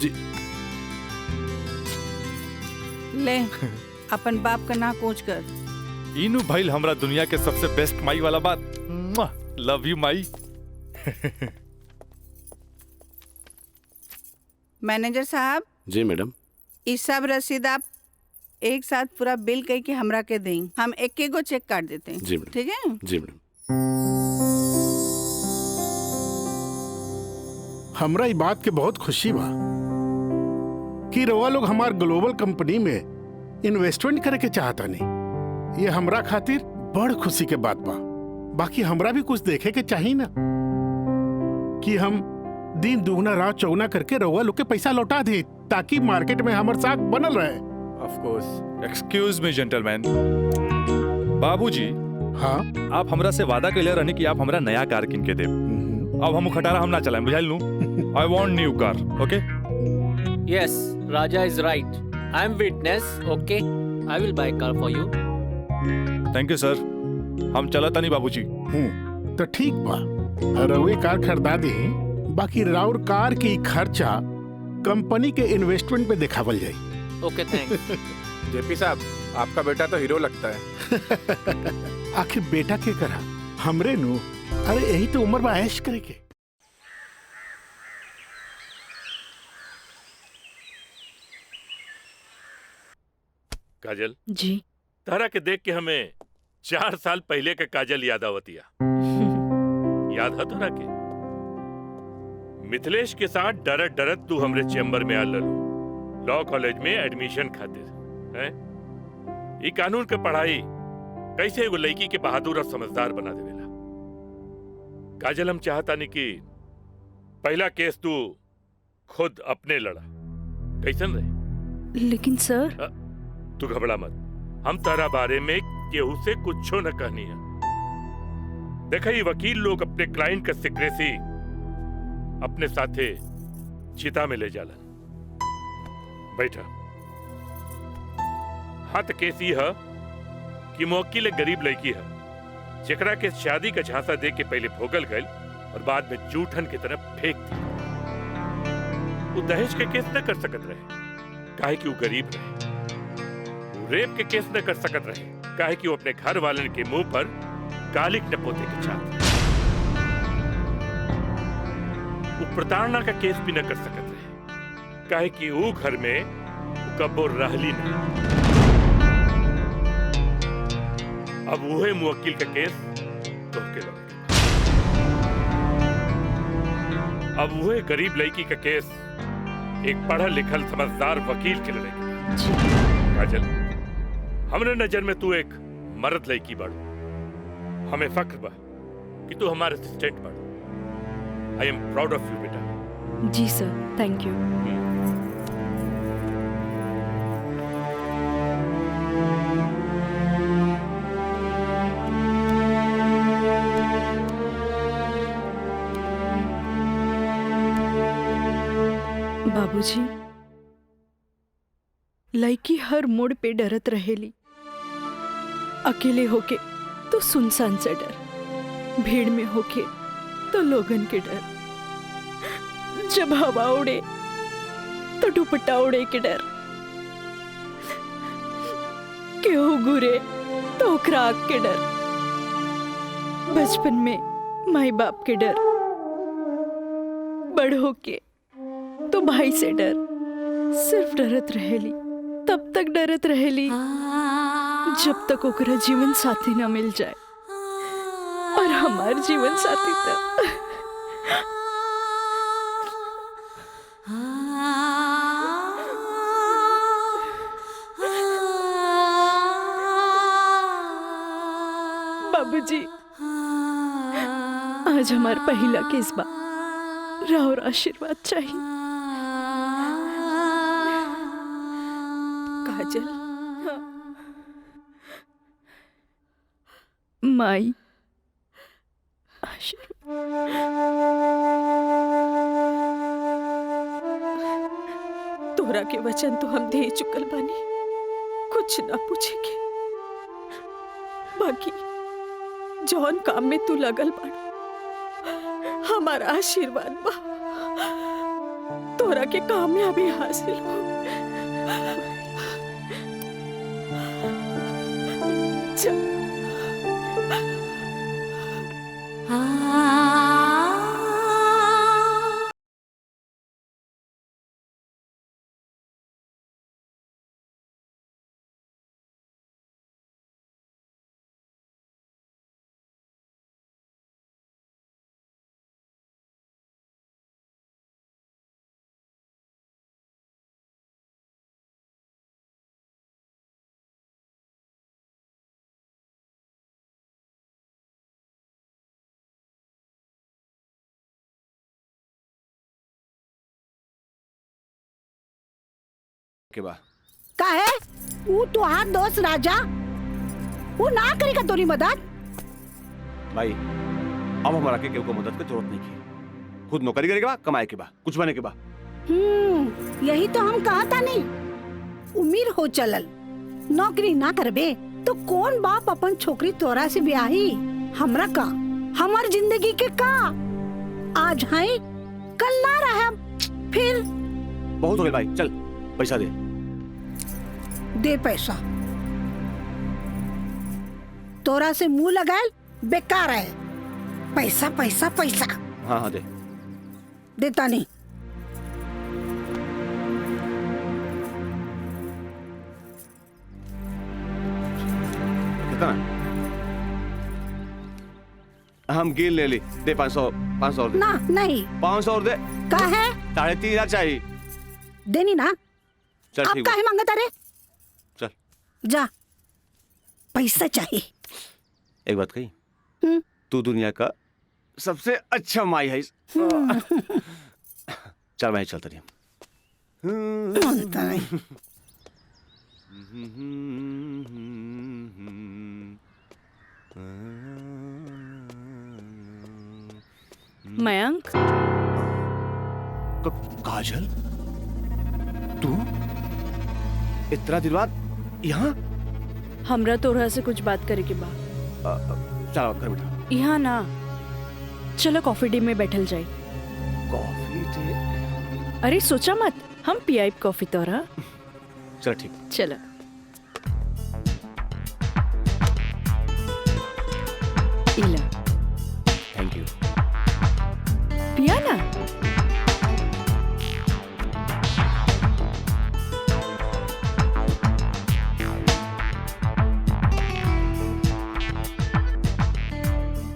जी ले अपन बाप का ना कोच कर। इनू भाईल हमरा दुनिया के सबसे बेस्ट माई वाला बात। Love you Mai. मैनेजर साहब। जी मैडम। इस सब रसीद आप एक साथ पूरा बिल कह के हमरा के दें, हम एक गो चेक काट देते हैं। जी मैडम। ठीक है जी मैडम। हमरा ई बात के बहुत खुशी बा कि रवा लोग हमार ग्लोबल कंपनी में इन्वेस्टमेंट करे के चाहता नहीं। ये हमरा खातिर बड़ खुशी के बात बा। बाकी हमरा भी कुछ देखे के चाहिए ना कि हम दिन दुगना रात चौगुना करके रवा लोग के पैसा लौटा दे ताकि मार्केट में हमार साख बनल रहे। Of course. Excuse me gentleman. बाबूजी हाँ आप हमरा से वादा कैले रहनी कि आप हमरा नया कार किन के देब। अब हम खटारा हम ना चलाएं, बुझाइल नू। I want new car. Okay Yes, Raja is right. I am witness. Okay, I will buy car for you. Thank you sir. हम चलता नहीं बाबूजी। तो ठीक बा, रवे कार खरीदा दे। बाकी राउर कार की खर्चा कंपनी के इन्वेस्टमेंट पे दिखावल जाए। Okay, thanks. जेपी साहब आपका बेटा तो हीरो लगता है। आखिर बेटा के करा हमरे नु। अरे यही तो उम्र में ऐश करे के। काजल जी तारा के देख के हमें 4 साल पहले के काजल याद आवतिया। याद है तारा के मिथिलेश के साथ डरत डरत तू हमरे चेम्बर में आ लॉ कॉलेज में एडमिशन खातिर हैं। ई कानून के पढ़ाई कैसे एगो लड़की के बहादुर और समझदार बना देवेला। काजल, हम चाहता नहीं कि पहला केस तू खुद अपने लड़ा, कैसन रहे? लेकिन सर। तू घबरा मत, हम तारा बारे में केहू से कुछो न कहनी है। देखा, ये वकील लोग अपने क्लाइंट का सिक्रेसी अपने साथे चिता में ले जालन। बैठा। हाँ, तो केस ये है कि मुवक्किल एक गरीब लड़की है जेकरा के शादी का झांसा दे के पहले भोगल गए और बाद में जूठन की तरफ फेंक दी। वो दहेज के केस न कर सकत रहे काहे कि वो गरीब रहे। वो रेप के केस न कर सकत रहे काहे कि वो अपने घर वाले के मुंह पर कालिक न पोते के चाहते। वो प्रताड़ना का केस भी न कर सकत रहे काहे कि वो घर में कब्बो रहली नहीं। अब वही मुवक्किल का केस तो के लगे। अब वही गरीब लड़की का केस एक पढ़ा लिखल समझदार वकील के लड़ेगी। काजल, हमरे नजर में तू एक मर्द लड़की बाड़ू। हमें फख्र बा कि तू हमारे असिस्टेंट बाड़ू। आई एम प्राउड ऑफ यू बेटा। जी सर, थैंक यू। बाबूजी, लड़की हर मोड़ पे डरत रहेली। अकेले होके तो सुनसान से डर, भीड़ में होके तो लोगन के डर, जब हवा उड़े तो दुपट्टा उड़े के डर, केहू घूरे तो ओकरा आग के डर, बचपन में माई बाप के डर, बड़ होके तो भाई से डर। सिर्फ डरत रहेली, तब तक डरत रहेली जब तक ओकरा जीवन साथी ना मिल जाए। और हमार जीवन साथी तो बाबूजी, आज हमार पहला केस बा, राउर आशीर्वाद चाहिए। काजल, माई तोरा के वचन तो हम दे चुकल बानी, कुछ ना पूछेंगे। बाकी जौन काम में तू लगल बाड़ा, हमारा आशीर्वाद बा तोरा के कामयाबी हासिल हो। के बा का है वो तो हाथ दोस्त राजा, वो ना करेगा तोरी मदद। भाई, अब हमारा के केहू को मदद की जरूरत नहीं है। खुद नौकरी करेगा, कमाए के बा, कुछ बने के बा। यही तो हम कहा था नहीं, उम्र हो चलल, नौकरी ना करबे तो कौन बाप अपन छोकरी तोरा से ब्याही। हमरा का, हमार जिंदगी के का, आज है कल ना रहा। फिर बहुत हो गए भाई, चल पैसा दे पैसा। तोरा से मुंह लगायल बेकार है। पैसा पैसा पैसा। हाँ हाँ दे। देता नहीं। कितना? हम गिन ले ली, दे 500 और दे। ना नहीं, 500 और दे। का है? 3,500 चाहिए। देनी ना। चल अब ठीक काहे मांगता रे? चल जा, पैसा चाहिए। एक बात कही, तू दुनिया का सबसे अच्छा माई है। चल मैं चलता रही। मयंक, काजल, तू इतना दिन बाद यहाँ? हमरा तोरा से कुछ बात करे के बा। चलो घर बैठा। यहाँ ना, चलो कॉफी डे में बैठल जाए। Coffee day? अरे सोचा मत, हम पियाई कॉफी तोरा। चलो ठीक। चलो। इला। Thank you. पिया ना।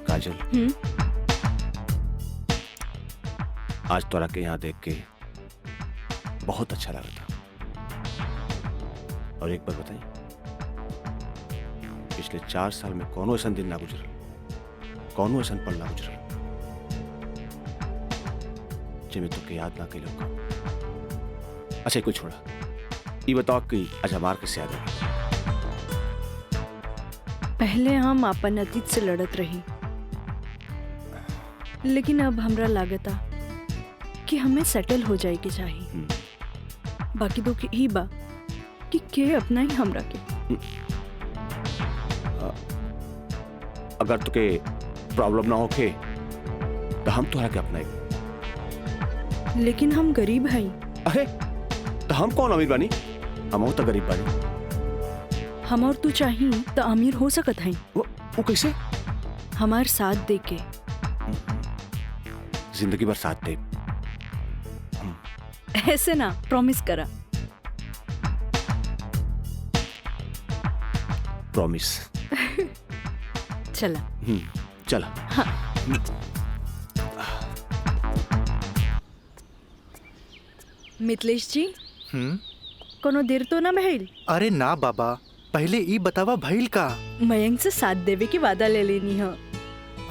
काजल, आज तोरा के यहाँ देख के बहुत अच्छा लगा था। और एक बात बताई, पिछले 4 साल में कौनो ऐसा दिन ना गुजरल, कौनो ऐसा पल ना गुजरल जिसमें तुके याद ना कैलो। अच्छा कुछ छोड़ा, ये बताओ कि आज हमार कैसे याद है? पहले हम अपन अतीत से लड़त रही, लेकिन अब हमरा लागता कि हमें सेटल हो जाए के चाहिए। बाकी तो ही बा कि के अपना ही हमरा के। अगर तुके प्रॉब्लम ना होके तो हम तोहरा के अपनाए। लेकिन हम गरीब हैं। अरे तो हम कौन अमीर बानी? हम तो गरीब बानी। हम और तू चाहिए तो अमीर हो सकत हैं। वो कैसे? हमार साथ दे के। जिंदगी भर साथ दे। ऐसे ना, प्रॉमिस करा। प्रॉमिस। चला। चला। हाँ। मिथिलेश जी, कोनो देर तो ना भइल? अरे ना बाबा, पहले ई बतावा भइल का? मयंक से साथ देवे की वादा ले लेनी है।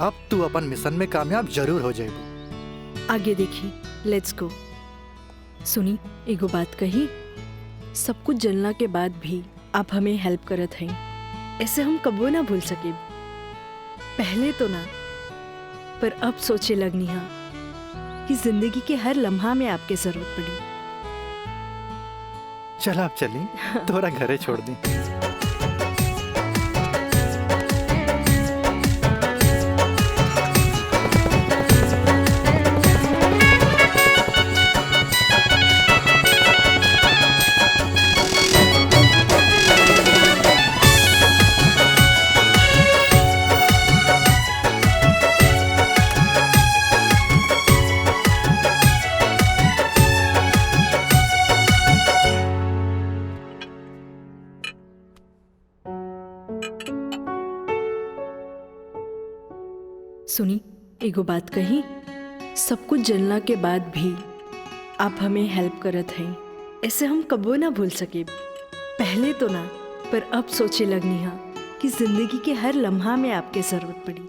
अब तू अपन मिशन में कामयाब जरूर हो जाएगी। आगे देखी, लेट्स गो। सुनी, एगो बात कही, सब कुछ जलना के बाद भी आप हमें हेल्प करत हैं, ऐसे हम कबो ना भूल सके। पहले तो ना, पर अब सोचे लगनी है कि जिंदगी के हर लम्हा में आपके जरूरत पड़ी। चल आप चली, थोड़ा घरे छोड़ दी। सुनी, एगो बात कही, सब कुछ जलना के बाद भी आप हमें हेल्प करत हैं, ऐसे हम कबो ना भूल सके। पहले तो ना, पर अब सोचे लगनी है कि जिंदगी के हर लम्हा में आपके जरूरत पड़ी।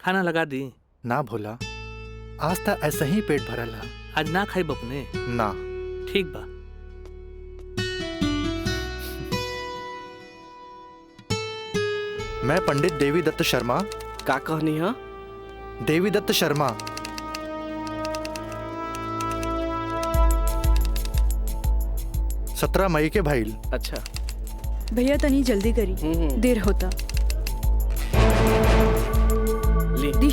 खाना लगा दी? ना भोला, आज तक ऐसा ही पेट भरल है। आज ना खाई बपने? ना। ठीक बा। मैं पंडित देवी दत्त शर्मा। का कहनी है? देवी दत्त शर्मा। सत्रह मई के भाईल। अच्छा भैया तनी जल्दी करी, देर होता। ली। दी।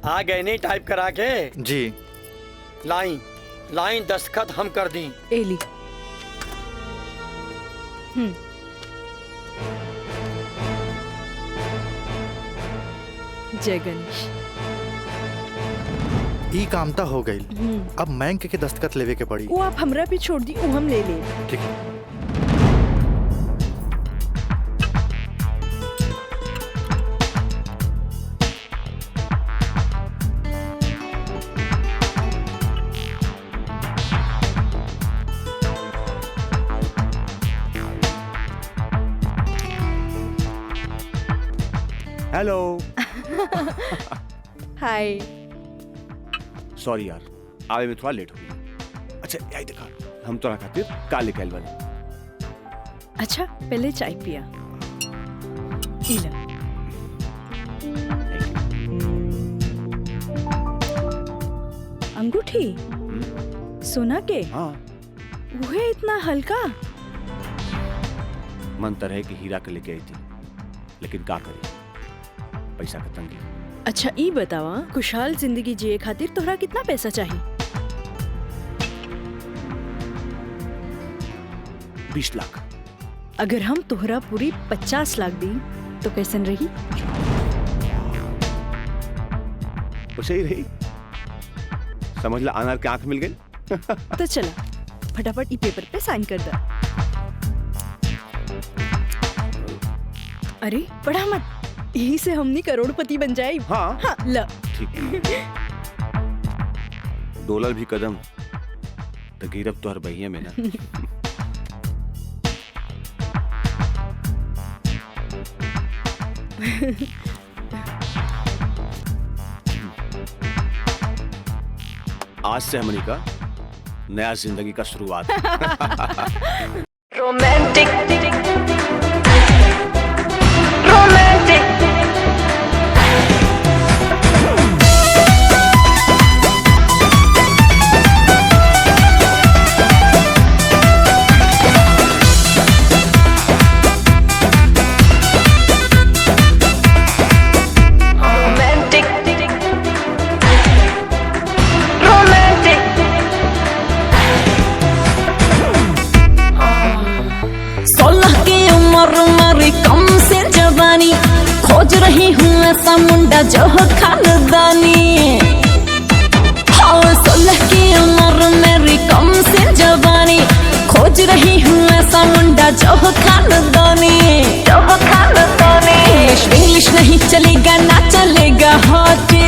आ गए नहीं टाइप करा के? जी। लाइन लाइन दस्तखत हम कर दी। एली। जय गणेश। ई कामता हो गई। अब बैंक के दस्तखत लेवे के पड़ी। वो आप हमरा भी छोड़ दी, वो हम ले ले। ठीक है। हेलो। हाय। सॉरी यार, आवे में थोड़ा लेट हो गया। अच्छा यही देखा, हम तोरा खातिर का लेके आइल बानी। अच्छा पहले चाय पिया। ई ले। अंगूठी सोना के? हाँ। वह इतना हल्का? मन तो रहे कि हीरा के लेके आई थी, लेकिन का करी, पैसा का तंगी। अच्छा ई बतावा, खुशहाल जिंदगी जिए खातिर तोहरा कितना पैसा चाहिए? 20 लाख। अगर हम तोहरा पूरी 50 लाख दी तो कैसन रही? उसे ही रही, समझ ला अनार के आंख मिल गई। तो चला फटाफट ई पेपर पे साइन कर दे। अरे पढ़ा मत, यही से हमनी करोड़पति बन जाए। हाँ, हाँ ल। ठीक। डॉलर भी कदम तो गिरब तो हर बहिया में ना। आज से हमनी का नया जिंदगी का शुरुआत। रोमांटिक खोज रही हूँ ऐसा मुंडा जो हो खानदानी। हाँ 16 की उम्र मेरी कम से जवानी, खोज रही हूँ ऐसा मुंडा जो हो खानदानी। इंग्लिश नहीं चलेगा, ना चलेगा हॉटी।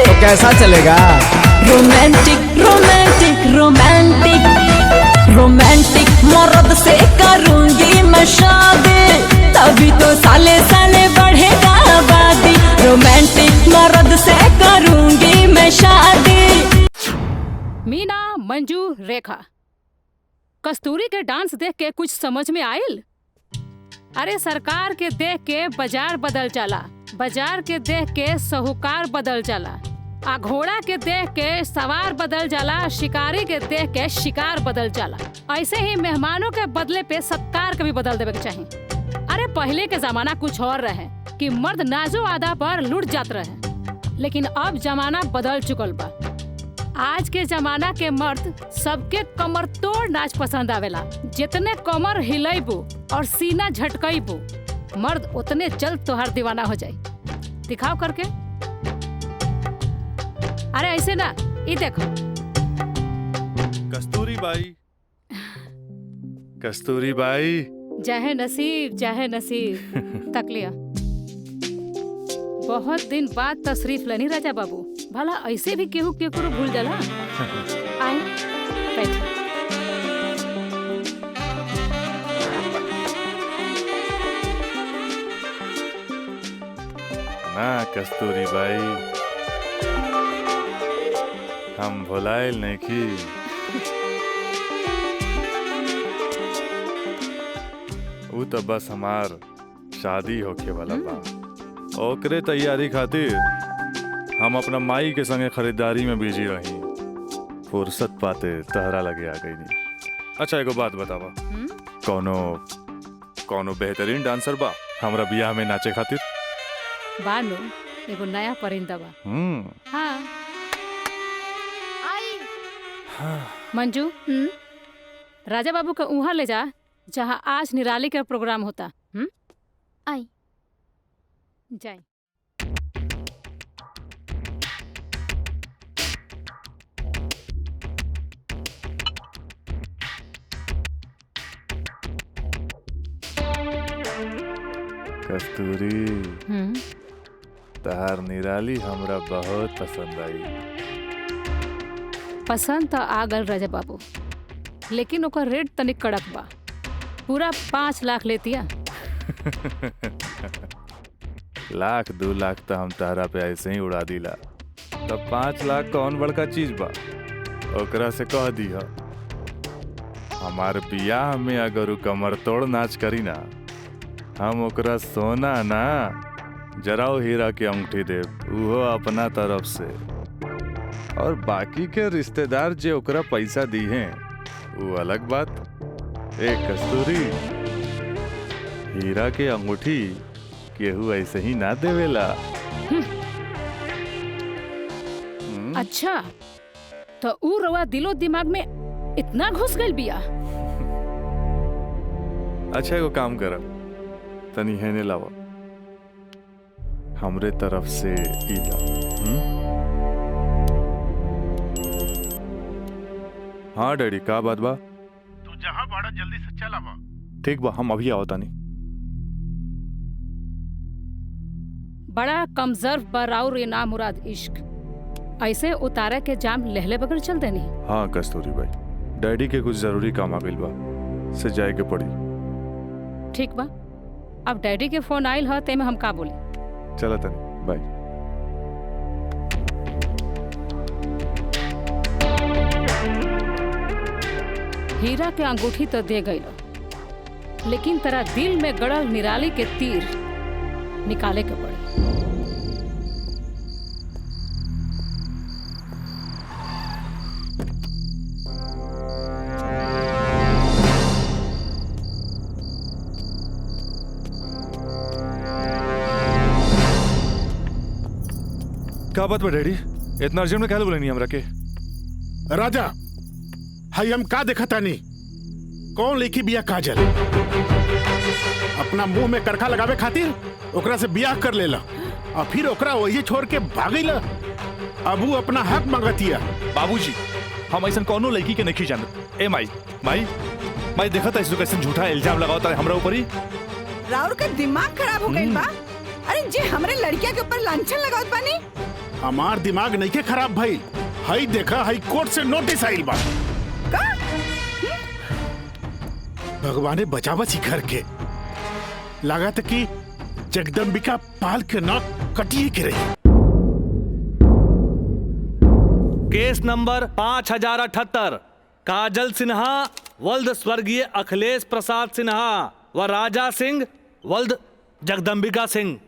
तो कैसा चलेगा? रोमांटिक रोमांटिक रोमांटिक रोमांटिक मर्द से करूंगी मैं शादी, तभी तो साले साले बढ़ेगा आबादी। रोमांटिक मर्द से करूंगी मैं शादी। मीना, मंजू, रेखा, कस्तूरी के डांस देख के कुछ समझ में आयल? अरे सरकार के देख के बाजार बदल जाला, बाजार के देख के साहूकार बदल जाला, आ घोड़ा के देख के सवार बदल जाला, शिकारी के देख के शिकार बदल जाला। ऐसे ही मेहमानों के बदले पे सत्कार के भी बदल देवे के चाहिए। अरे पहले के जमाना कुछ और रहे कि मर्द नाजो आदा पर लुट जात रहे, लेकिन अब जमाना बदल चुकल बा। आज के जमाना के मर्द सबके कमर तोड़ नाच पसंद आवेला। जितने कमर हिलेबू और सीना झटकईबू, मर्द उतने जल्द तोहर दीवाना हो जाए। दिखाओ करके। अरे ऐसे ना, ये देखो। कस्तूरी बाई, कस्तूरी बाई। चाहे नसीब चाहे नसीब तक लिया। बहुत दिन बाद तशरीफ लेनी राजा बाबू। भला ऐसे भी केहू केकरो भूल जाला। आए बैठ। ना कस्तूरी बाई, हम भुलाइल नहीं की। वो तो बस हमार शादी होके वाला बा, ओकरे तैयारी खातिर हम अपना माई के संगे खरीदारी में बिजी रही। फुर्सत पाते तहरा लगे आ गई नहीं। अच्छा एगो बात बतावा, कौनो बेहतरीन डांसर बा हमरा बियाह में नाचे खातिर? बानो एगो नया परिंदा बा। हाँ। मंजू, राजा बाबू का उहाँ ले जा जहाँ आज निराली का प्रोग्राम होता। आई जाए। कस्तूरी, तहार निराली हमरा बहुत पसंद आई। पसंद तो आ गल राजा बाबू, लेकिन ओकर रेट तनिक कड़क बा। पूरा 5 लाख लेतिया। लाख 2 लाख तो हम तारा पे ऐसे ही उड़ा दिला, तब 5 लाख कौन बड़का चीज बा? ओकरा से कह दिया हमार बियाह में अगर उ कमर तोड़ नाच करी ना, हम ओकरा सोना ना जराओ हीरा के अंगूठी दे, उहो अपना तरफ से। और बाकी के रिश्तेदार जे ओकरा पैसा दी हैं वो अलग बात। एक कस्तूरी, हीरा के अंगूठी केहू ऐसे ही ना देवेला। अच्छा तो ऊ रवा दिलो दिमाग में इतना घुस गइल बिया। अच्छा एगो काम करब, तनी हेने लावा, हमरे तरफ से ई ला। हाँ डैडी, का बात बा? तू जहाँ बाड़ा जल्दी से चल आवा। ठीक बा, हम अभी आओ तानी। बड़ा कमजोर बराउर ये ना मुराद इश्क, ऐसे उतारा के जाम लहले बगैर चल देनी। हाँ कस्तूरी भाई, डैडी के कुछ जरूरी काम आ गइल बा, से जाए के पड़ी। ठीक बा, अब डैडी के फोन आइल ह ते में हम का बोली। चला तनी, बाय। हीरा के अंगूठी तो दे गई, लेकिन तेरा दिल में गड़ल निराली के तीर निकाले के पड़े। का बात बा डैडी, इतना अर्जेंट में काहे बोलेनी हमरा के? राजा, हाई हम का देखा तानी? कौन लिखी बिया काजल? अपना मुंह में करखा लगावे खातिर ओकरा से बियाह कर लेला और फिर ओकरा वही छोड़ के भागैला। अब वो अपना हक मांगतिया। बाबूजी, हम ऐसा कोनो लड़की के नहीं जानत। ए माई माई माई, देखा था इसको कैसे झूठा इल्जाम लगावता हमरा ऊपर ही। राउर का दिमाग खराब हो गइल बा। अरे जे हमरे लड़किया के ऊपर लांछन लगावत बानी। हमार दिमाग नहीं के खराब भाई, हाई देखा, हाई कोर्ट से नोटिस आइल बा। भगवाने बचावा सी घर के, लागत कि जगदम्बिका पाल के नाक कटिए के रही। केस नंबर 5078, काजल सिन्हा वल्द स्वर्गीय अखिलेश प्रसाद सिन्हा व राजा सिंह वल्द जगदम्बिका सिंह।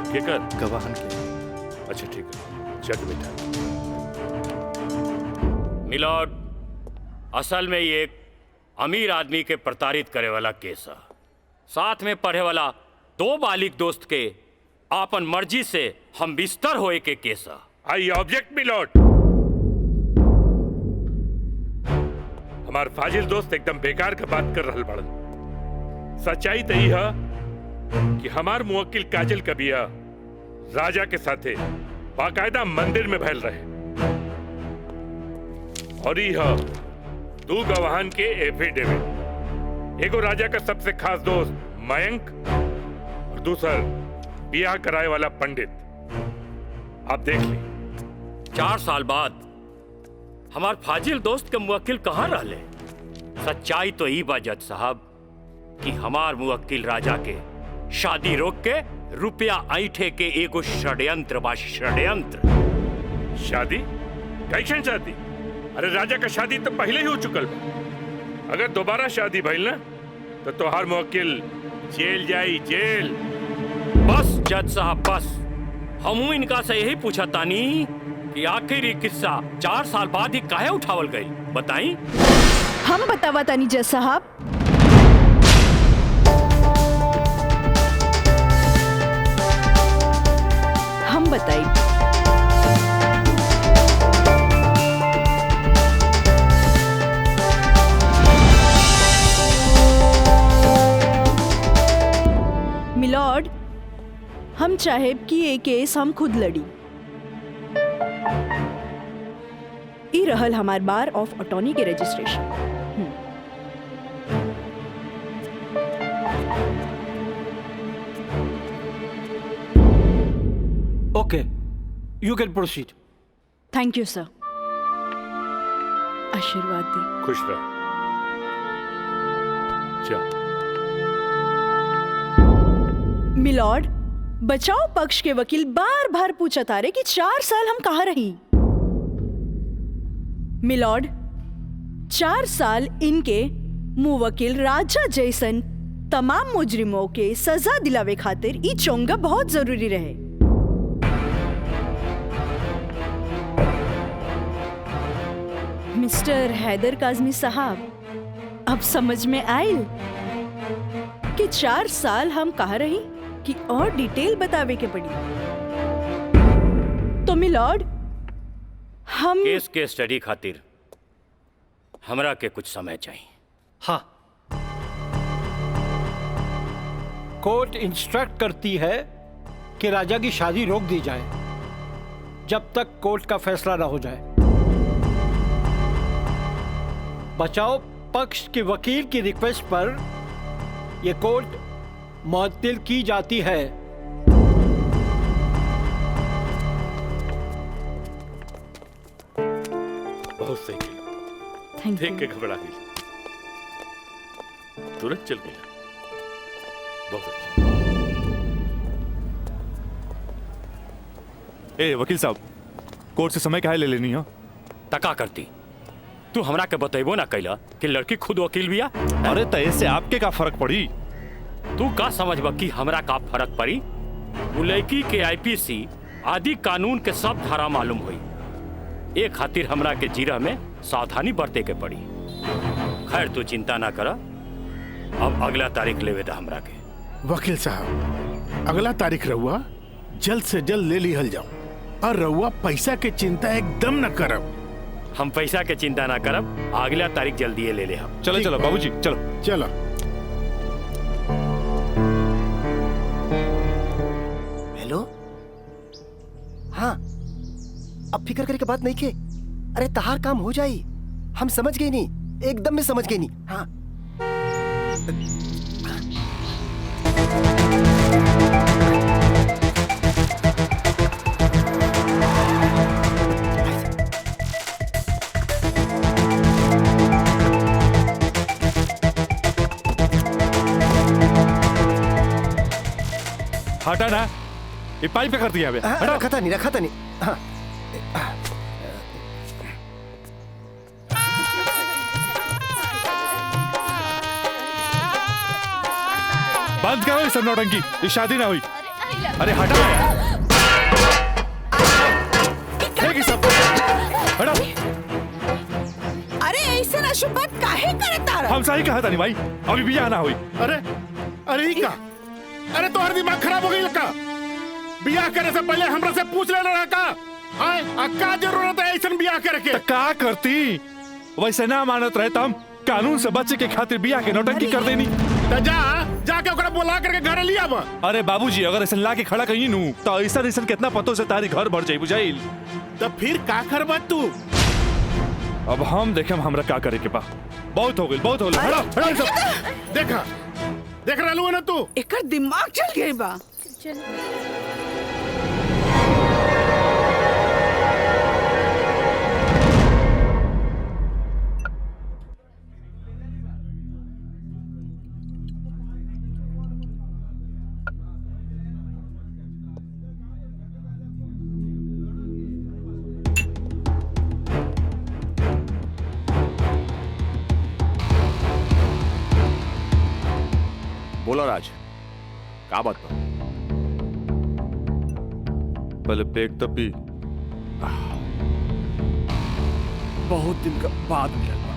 केकर? गवाहन के। अच्छा ठीक है, जग बेटा। मिलॉर्ड, असल में ये एक अमीर आदमी के प्रताड़ित करे वाला केस है। साथ में पढ़े वाला 2 बालिग दोस्त के आपन मर्जी से हम बिस्तर होए के केस है। I object milord. हमार फाजिल दोस्त एकदम बेकार का बात कर रहल बड़न। सच्चाई तो यही है कि हमार मुवक्किल काजल का बिया राजा के साथे बाकायदा मंदिर में भैल रहे, और यह 2 गवाहन के एफिडेविट। एगो राजा का सबसे खास दोस्त मयंक और दूसर बियाह कराए वाला पंडित। आप देख ली। 4 साल बाद हमार फाजिल दोस्त के मुवक्किल कहाँ रहले? सच्चाई तो ई बा जज साहब कि हमार मुवक्किल राजा के शादी रोक के रुपया ऐठे के एगो षड्यंत्र बा, षड्यंत्र। शादी? कैसन शादी? अरे राजा का शादी तो पहले ही हो चुकल बा। अगर दोबारा शादी भइल ना तो तोहार मुवक्किल जेल जाई, जेल। बस जज साहब बस, हमू इनका से यही पूछा तानी कि आखिर ये किस्सा 4 साल बाद ही काहे उठावल गई, बताई? हम बतावा तानी जज साहब। हम बताई। मिलॉर्ड, हम चाहेब कि ये केस हम खुद लड़ी। ई रहल हमार बार ऑफ अटॉर्नी के रजिस्ट्रेशन। Okay, you can proceed. Thank you sir. आशीर्वाद दी। खुश रह। जा। मिलॉर्ड, बचाव पक्ष के वकील बार बार पूछा तारे कि 4 साल हम कहाँ रही। मिलॉर्ड, 4 साल इनके मुवक्किल राजा जैसन तमाम मुजरिमों के सजा दिलावे खातिर ई चोंगा बहुत जरूरी रहे। मिस्टर हैदर काज़मी साहब, अब समझ में आयल कि 4 साल हम कहाँ रही कि और डिटेल बतावे के पड़ी। तो मिलॉर्ड, हम केस के स्टडी खातिर हमरा के कुछ समय चाहिए। हाँ, कोर्ट इंस्ट्रक्ट करती है कि राजा की शादी रोक दी जाए जब तक कोर्ट का फैसला ना हो जाए। बचाव पक्ष के वकील की रिक्वेस्ट पर यह कोर्ट मुअत्तिल की जाती है। बहुत सही किया। देख के घबरा गई, तुरंत चल गया। बहुत अच्छा। ए वकील साहब, कोर्ट से समय काहे ले लेनी हो? तका करती तू हमरा के बतेबो ना कैला कि लड़की खुद वकील बिया। अरे तय से आपके का फर्क पड़ी? तू का समझबा कि हमरा का फर्क पड़ी? वो लड़की के आईपीसी आदि कानून के सब धारा मालूम हुई। एक खातिर हमरा के जीरा में सावधानी बरते के पड़ी। खैर तू चिंता ना करा, अब अगला तारीख लेवे दा हमरा के। वकील साहब, अगला तारीख रहुआ जल्द से जल्द ले लिहल जाओ, और रहुआ पैसा के चिंता एकदम न करब। हम पैसा के चिंता ना करब, अगला तारीख जल्दी ले ले हम। चलो चलो बाबूजी, चलो चलो। हेलो, हाँ, अब फिक्र करे के बात नहीं के। अरे तहार काम हो जाई, हम समझ गए नहीं, एकदम में समझ गए नहीं। हाँ, हटा ना, ये पाइप पे कर दिया बे। रखा था नहीं। हाँ। बंद करो इस नौटंकी, ये शादी ना हुई। अरे हटा यार, सब हटा। अरे ऐसे ना शुभ बात काहे करता रहा? हम सही कहा था नहीं भाई, अभी भी ना हुई। अरे ही का? अरे तो हर दिमाग खराब हो गई लड़का। बियाह करे से पहले हमरा से पूछ लेना रहा का? का जरूरत है ऐसा बियाह करे के? का करती? वैसे ना मानत रहे हम कानून से बचे के खातिर बियाह के नौटंकी कर देनी। तो जाके ओकरा बुला करके घर लिया बा। अरे बाबूजी, अगर ऐसा ला के खड़ा कहीं नू तो ऐसा कितना पतों से तारी घर भर जाई बुझाइल। तो फिर का करबा तू? अब हम देखें हमरा का करे के बा। बहुत हो गई, बहुत हो गई। हटा सब। देखा देख रहा लू ना तू? एकर दिमाग चल गई बा। बोलो राज, का बात बा? पहले पेट तब भी बहुत दिन का बाद मिलल बा।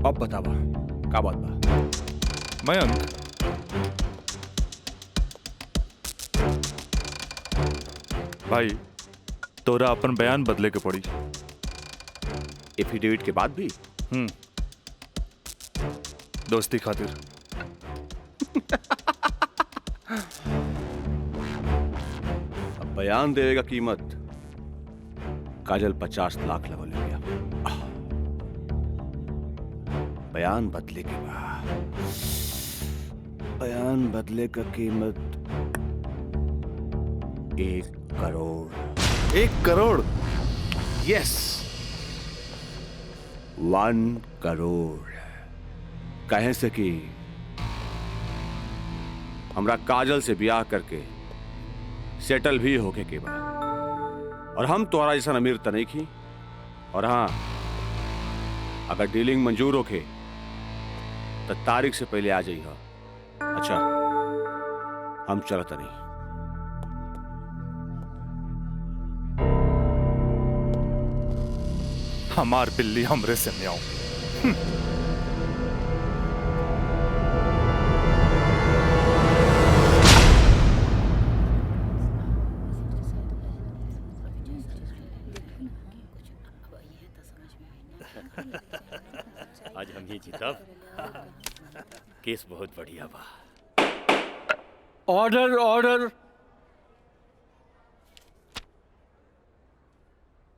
अब बतावा का बात बा? मयंक, भाई तोरा अपन बयान बदले के पड़ी। एफिडेविट के बाद भी? दोस्ती खातिर। बयान देवे का कीमत काजल 50 लाख लगो ले गया। बयान बदले के बाद बयान बदले का कीमत 1 करोड़। 1 करोड़? यस, 1 करोड़। कहे से कि हमरा काजल से ब्याह करके सेटल भी होके के बाद, और हम तोहरा जैसा अमीर त नहीं की। और हाँ, अगर डीलिंग मंजूर होके तो तारीख से पहले आ जाइए। अच्छा, हम चलत नहीं। हमार बिल्ली हमरे से में आओ। आज हम ही जीतब। केस बहुत बढ़िया बा। Order order.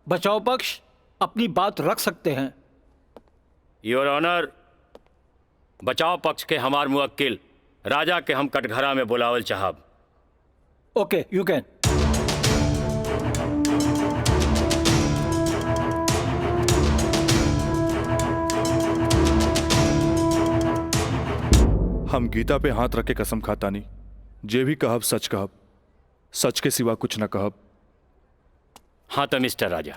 बचाव पक्ष अपनी बात रख सकते हैं। योर ऑनर, बचाव पक्ष के हमार मुवक्किल राजा के हम कटघरा में बुलावल चाहब। ओके, यू कैन। हम गीता पे हाथ रख के कसम खाता नहीं, जे भी कहब सच कहब, सच के सिवा कुछ न कहब। हाँ तो मिस्टर राजा,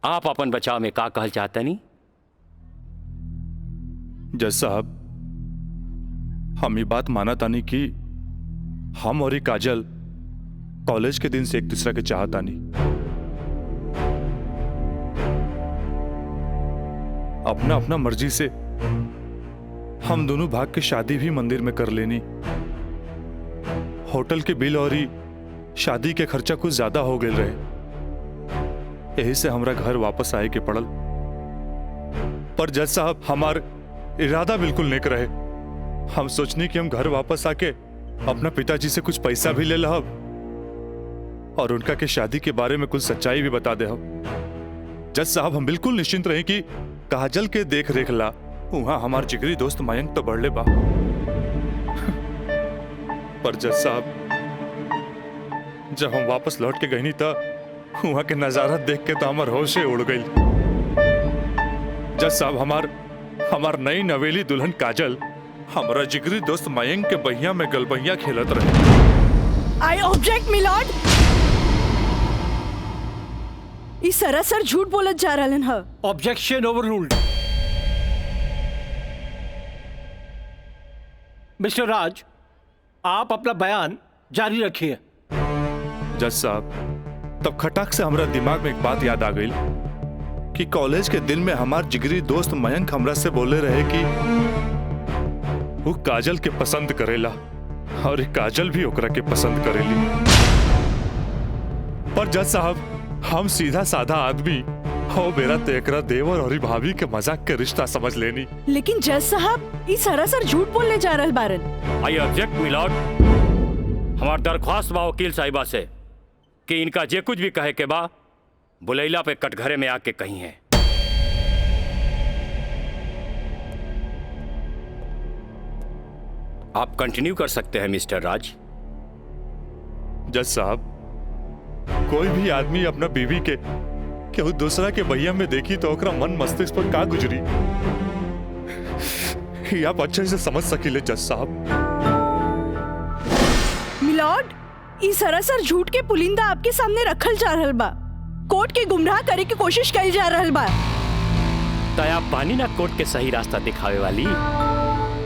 आप अपन बचाव में का कहल चाहते नहीं? जज साहब, हम ये बात माना तानी कि हम और ये काजल कॉलेज के दिन से एक दूसरा के चाहता नहीं। अपना अपना मर्जी से हम दोनों भाग के शादी भी मंदिर में कर लेनी। होटल के बिल और ही शादी के खर्चा कुछ ज्यादा हो गए रहे, यही से हमरा घर वापस आए के पड़ल। पर जज साहब, हमार इरादा बिल्कुल नेक रहे। हम सोचनी कि हम घर वापस आके अपना पिताजी से कुछ पैसा भी ले लहब और उनका के शादी के बारे में कुछ सच्चाई भी बता दे। जज साहब, हम बिल्कुल निश्चिंत रहे कि काजल के देख रेख ला वहां हमार जिगरी दोस्त मयंक तो बढ़ले बा। पर जज साहब, जब हम वापस लौट के गई तो वहां के नजारा देख के तो हमार होशे उड़ गई। जज साहब, हमार नई नवेली दुल्हन काजल हमारा जिगरी दोस्त मयंक के बहिया में गलबहिया खेलत रहे। I object milord. ई सरासर झूठ बोलत जा रहलन ह। Objection overruled. मिस्टर राज, आप अपना बयान जारी रखिए। जज साहब, तब खटाक से हमारा दिमाग में एक बात याद आ गई कि कॉलेज के दिन में हमार जिगरी दोस्त मयंक हमरा से बोले रहे कि वो काजल के पसंद करेला और काजल भी ओकरा के पसंद करेली। पर जज साहब, हम सीधा साधा आदमी हो मेरा तेकरा देवर और भाभी के मजाक के रिश्ता समझ लेनी। लेकिन जज साहब, ई सरासर झूठ बोलने जा रहल बारन। I object milord. हमार दरख्वास्त बा वकील साहिबा से कि इनका जे कुछ भी कहे के बा बुलैला पे कटघरे में आके कही है। आप कंटिन्यू कर सकते हैं मिस्टर राज। जज साहब, कोई भी आदमी अपना बीवी के केहू दूसरा के भैया में देखी तो ओकरा मन मस्तिष्क पर का गुजरी, ये आप अच्छे से समझ सकीले जज साहब। मिलॉर्ड, ई सरासर झूठ के पुलिंदा आपके सामने रखल जा रहल बा। कोर्ट के गुमराह करे की कोशिश करी जा रहल बा। तया पानी ना कोर्ट के सही रास्ता दिखावे वाली।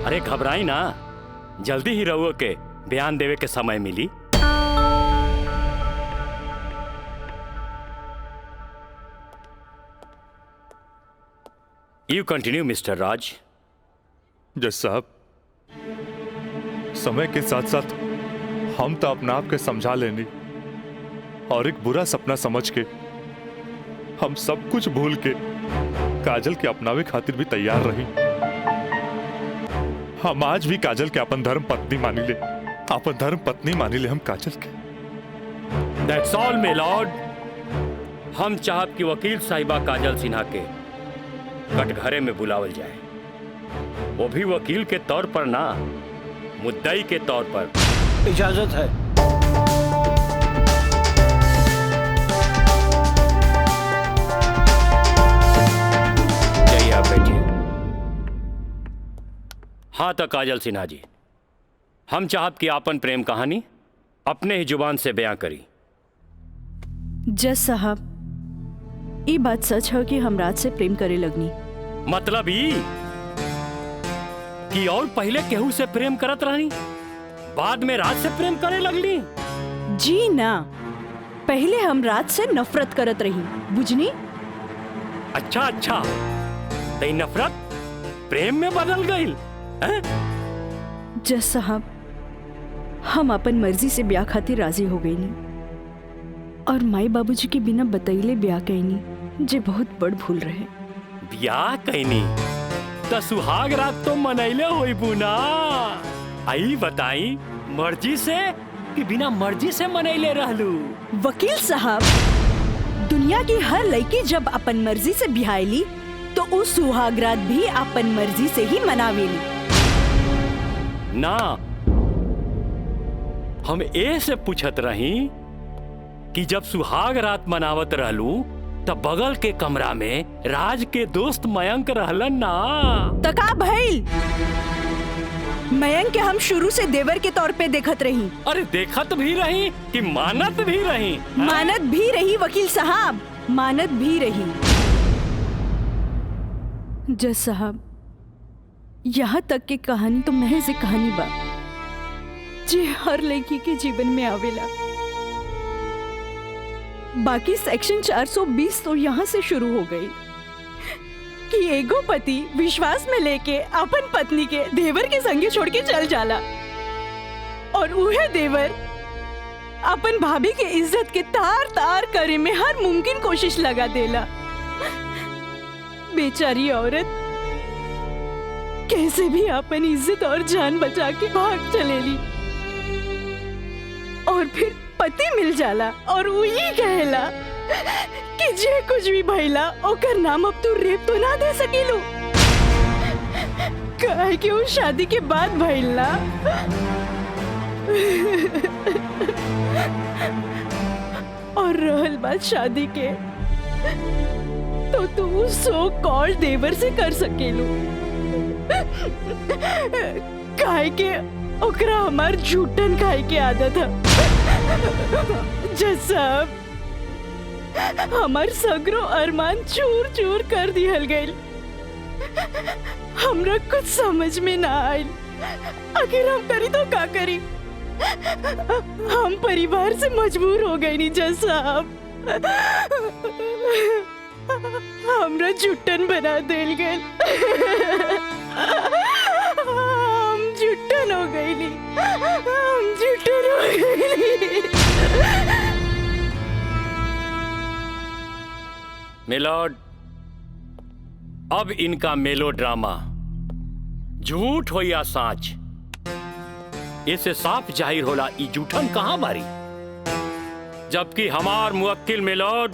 अरे घबराई ना, जल्दी ही रहुओ के बयान देवे के समय मिली। यू कंटिन्यू मिस्टर राज। जज साहब, समय के साथ साथ हम तो अपना आप के समझा लेनी और एक बुरा सपना समझ के हम सब कुछ भूल के काजल के अपनावे खातिर भी तैयार रही। हम आज भी काजल के अपन धर्म पत्नी मानी ले, अपन धर्म पत्नी मानी ले हम काजल के। That's all my Lord. हम चाहब कि वकील साहिबा काजल सिन्हा के कटघरे में बुलावल जाए, वो भी वकील के तौर पर ना, मुद्दई के तौर पर। इजाजत है। जाइए आप बैठिए। हाँ तो काजल सिन्हा जी, हम चाहब कि आपन प्रेम कहानी अपने ही जुबान से बयां करी। जज साहब, ये बात सच है कि हम रात से प्रेम करे लगनी। मतलब ई कि और पहले केहू से प्रेम करत रहनी, बाद में रात से प्रेम करे लगली? जी ना, पहले हम रात से नफरत करत रही, बुझनी? अच्छा अच्छा, तो नफरत प्रेम में बदल गई? जज साहब, हम अपन मर्जी से ब्याह खातिर राजी हो गई नी और माई बाबूजी के बिना बतैले ब्याह कैनी, जे बहुत बड़ भूल रहे। ब्याह कैनी तो सुहाग रात तो मनैले होई बुना। आई बताई, मर्जी से कि बिना मर्जी से मनैले रहलू? वकील साहब, दुनिया की हर लड़की जब अपन मर्जी से ब्याहली तो उस सुहाग रात भी अपन मर्जी से ही मनावेली ना। हम ए से पूछत रही कि जब सुहाग रात मनावत रहलू तब बगल के कमरा में राज के दोस्त मयंक रहलन ना। तका भइल, मयंक के हम शुरू से देवर के तौर पे देखत रही। अरे देखत भी रही कि मानत भी रही? मानत भी रही वकील साहब, मानत भी रही। जज साहब, यहाँ तक की कहानी तो महज एक कहानी बा जे हर लड़की के जीवन में आवेला। बाकी सेक्शन 420 तो यहाँ से शुरू हो गई कि एगो पति विश्वास में लेके अपन पत्नी के देवर के संगे छोड़ के चल जाला और उहे देवर अपन भाभी के इज्जत के तार तार करे में हर मुमकिन कोशिश लगा देला। बेचारी औरत कैसे भी अपन इज्जत और जान बचा के भाग चलेली और फिर पति मिल जाला और वही कहला कि जे कुछ भी भइला ओकर नाम अब तू रेप तो ना दे सकीलू, काहे कि वो शादी के बाद भइला। और रहल बात शादी के, तो तू सो कॉल देवर से कर सकेलू, काहे के ओकरा हमार झूठन खाए के आदत है। जज साहब, हमार सगरो अरमान चूर चूर कर दिहल गइल। हमरा कुछ समझ में ना आइल, आखिर हम करी तो का करी? हम परिवार से मजबूर हो गए नी जज साहब, हमरा झूठन बना देल गइल। हम झूठन हो गई नी, हम झूठन हो गई। मिलॉर्ड, अब इनका मेलो ड्रामा झूठ हो या साच, इससे साफ जाहिर होला ई झूठन कहां बारी। जबकि हमार मुवक्किल मिलॉर्ड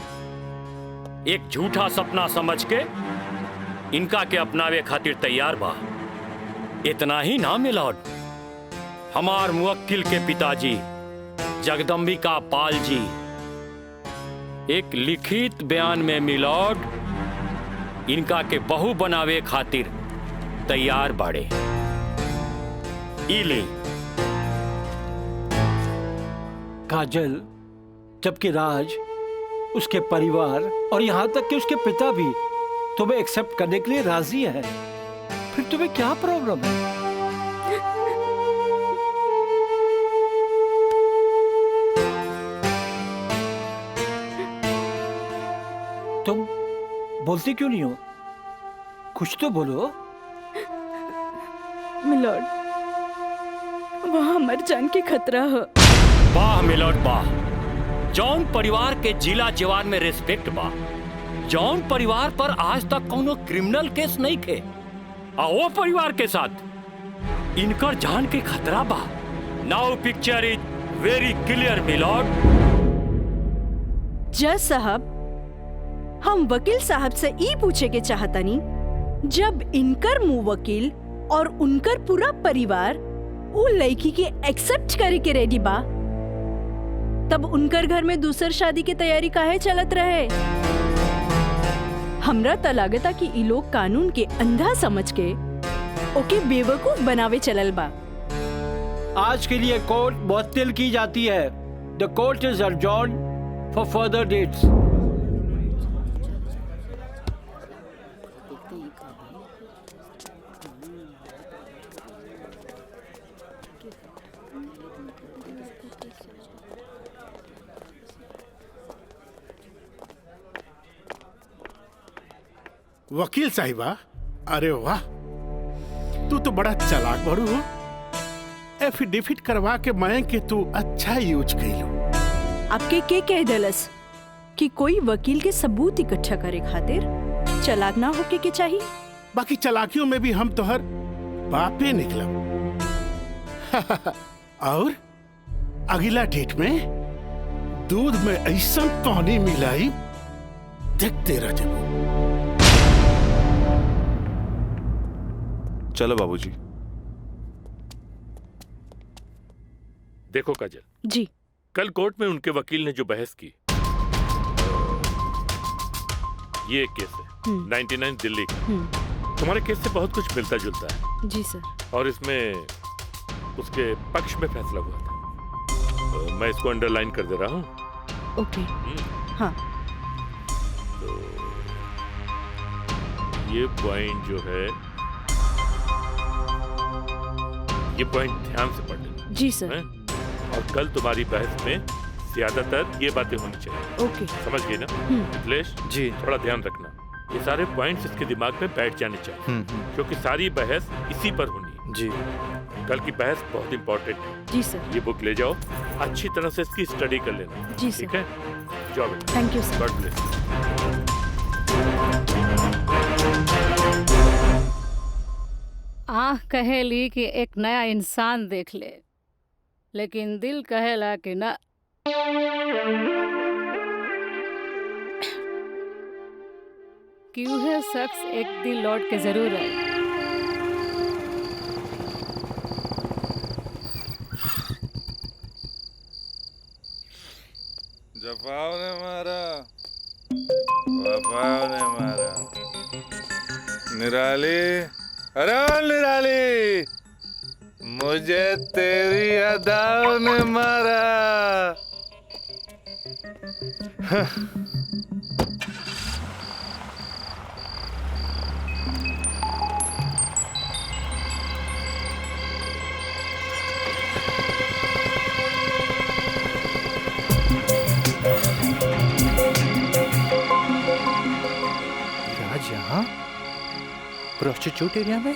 एक झूठा सपना समझ के इनका के अपनावे खातिर तैयार बा। इतना ही ना मिलॉर्ड, हमार मुवक्किल के पिताजी जगदम्बिका पाल जी एक लिखित बयान में मिलॉर्ड इनका के बहू बनावे खातिर तैयार बाड़े। इली काजल, जबकि राज, उसके परिवार और यहाँ तक कि उसके पिता भी तुम्हें एक्सेप्ट करने के लिए राजी है, फिर तुम्हें क्या प्रॉब्लम है? तुम बोलती क्यों नहीं हो? कुछ तो बोलो। मिलॉर्ड, वहाँ मर जान के खतरा है। वाह मिलॉर्ड वाह, जौन परिवार के जिला जवार में रिस्पेक्ट बा, जौन परिवार पर आज तक कोनो क्रिमिनल केस नहीं थे, वो परिवार के साथ इनकर जान के खतरा बा। Now picture is very clear milord. जज साहब, हम वकील साहब से ई पूछे के चाहतानी, जब इनकर मुंह वकील और उनकर पूरा परिवार उ लड़की के एक्सेप्ट करे के रेडी बा, तब उनकर घर में दूसर शादी की तैयारी काहे चलत रहे? हमरा त लागता कि ई लोग कानून के अंधा समझ के ओके बेवकूफ बनावे चलल बा। आज के लिए कोर्ट मुअत्तल की जाती है। The court is adjourned for further dates. वकील साहिबा, अरे वाह, तू तो बड़ा चालाक बड़ू हो। एफिडेविट करवा के मैं के तू अच्छा यूज कैलू। आपके के कह दलस कि कोई वकील के सबूत इकट्ठा करे खातिर चालाक ना होके के चाहिए? बाकी चालाकियों में भी हम तोहर बापे निकलब। और अगला डेट में दूध में ऐसा पानी मिलाई देखते रह जाबो। चलो बाबूजी। देखो काजल जी, कल कोर्ट में उनके वकील ने जो बहस की, ये एक केस है 99 दिल्ली का। तुम्हारे केस से बहुत कुछ मिलता जुलता है। जी सर। और इसमें उसके पक्ष में फैसला हुआ था। मैं इसको अंडरलाइन कर दे रहा हूँ। ओके। हाँ। तो ये पॉइंट जो है, ये पॉइंट ध्यान से पढ़ लेना। जी सर। और कल तुम्हारी बहस में ज्यादातर ये बातें होनी चाहिए। ओके। समझ गई ना मिथिलेश? जी। थोड़ा ध्यान रखना, ये सारे पॉइंट्स इसके दिमाग में बैठ जाने चाहिए, क्योंकि सारी बहस इसी पर होनी है। जी। कल की बहस बहुत इंपॉर्टेंट है। जी सर। ये बुक ले जाओ, अच्छी तरह से इसकी स्टडी कर लेना। जी सर। ठीक है, जाओ बेटा। Thank you sir. God bless. आँख कहेली कि एक नया इंसान देख ले, लेकिन दिल कहेला कि ना। क्यों है शख्स एक दिन लौट के जरूर आए। जफाव ने मारा, वफाव ने मारा। निराली, अरे निराली, मुझे तेरी अदाओं ने मारा। राज यहाँ प्रोस्टिट्यूट एरिया में?